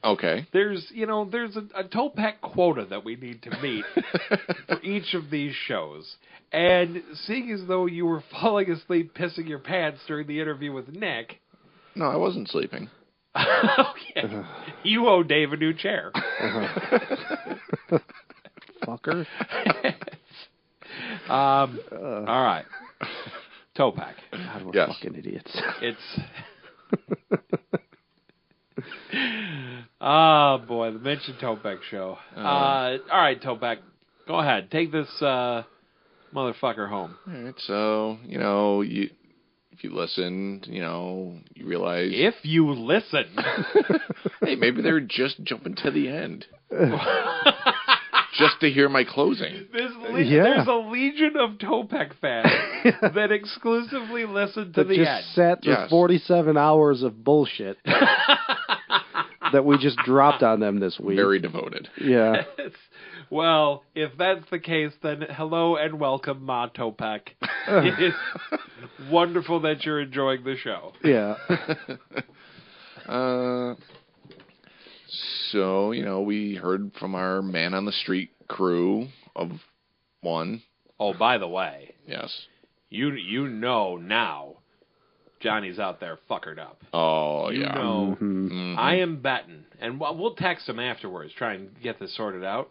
Okay. There's a Topeck quota that we need to meet for each of these shows. And seeing as though you were falling asleep pissing your pants during the interview with Nick... No, I wasn't sleeping. Okay. You owe Dave a new chair. Fucker. All right. Topeck. God, we're Yes. fucking idiots. It's... Oh, boy, the Minch Topeck show. All right, Topeck, go ahead. Take this motherfucker home. All right, so, if you listen, you realize... If you listen. Hey, maybe they're just jumping to the end. Just to hear my closing. There's a legion of Topeck fans that exclusively listen to the end. Just sat through 47 hours of bullshit that we just dropped on them this week. Very devoted. Yeah. Well, if that's the case, then hello and welcome, Ma Topeck. It is wonderful that you're enjoying the show. Yeah. So, we heard from our man on the street crew of one. Oh, by the way. Yes. You know now Johnny's out there fuckered up. Oh, you yeah. know, Mm-hmm. I am betting, and we'll text him afterwards, try and get this sorted out.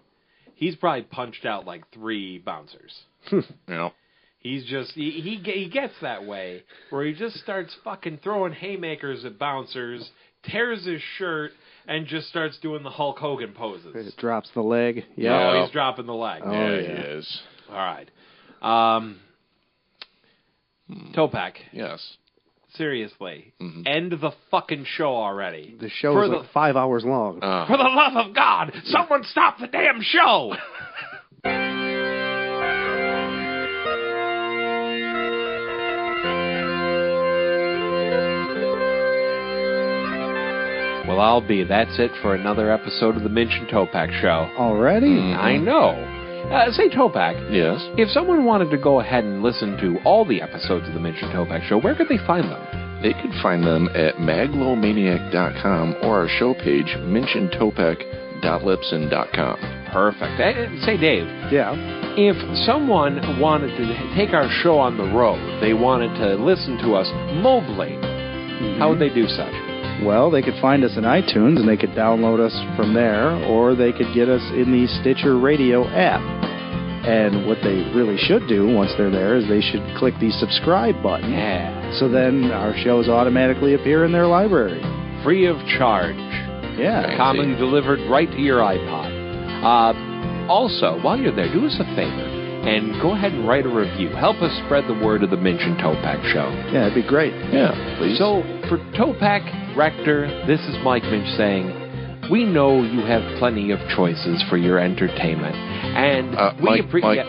He's probably punched out like 3 bouncers. Yeah. He's just, he gets that way, where he just starts fucking throwing haymakers at bouncers, tears his shirt, and just starts doing the Hulk Hogan poses. It drops the leg. Yeah, oh, he's dropping the leg. Oh, yeah, yeah, he is. All right. Topeck. Yes. Seriously. End the fucking show already. The show is like 5 hours long. For the love of God, someone stop the damn show! Well, I'll be. That's it for another episode of the Minch and Topeck Show. Already? I know. Say, Topeck. Yes? If someone wanted to go ahead and listen to all the episodes of the Minch and Topeck Show, where could they find them? They could find them at maglomaniac.com or our show page, minchandtopeck.libsyn.com. Perfect. Say, Dave. Yeah? If someone wanted to take our show on the road, they wanted to listen to us mobily, how would they do such? Well, they could find us in iTunes, and they could download us from there, or they could get us in the Stitcher Radio app. And what they really should do once they're there is they should click the subscribe button. Yeah. So then our shows automatically appear in their library. Free of charge. Yeah. Commonly delivered right to your iPod. Also, while you're there, do us a favor and go ahead and write a review. Help us spread the word of the Minch and Topeck Show. Yeah, it'd be great. Yeah, please. So, for Topeck, Rector, this is Mike Minch saying, we know you have plenty of choices for your entertainment. And we Mike, appreciate...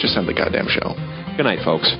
just end the goddamn show. Good night, folks.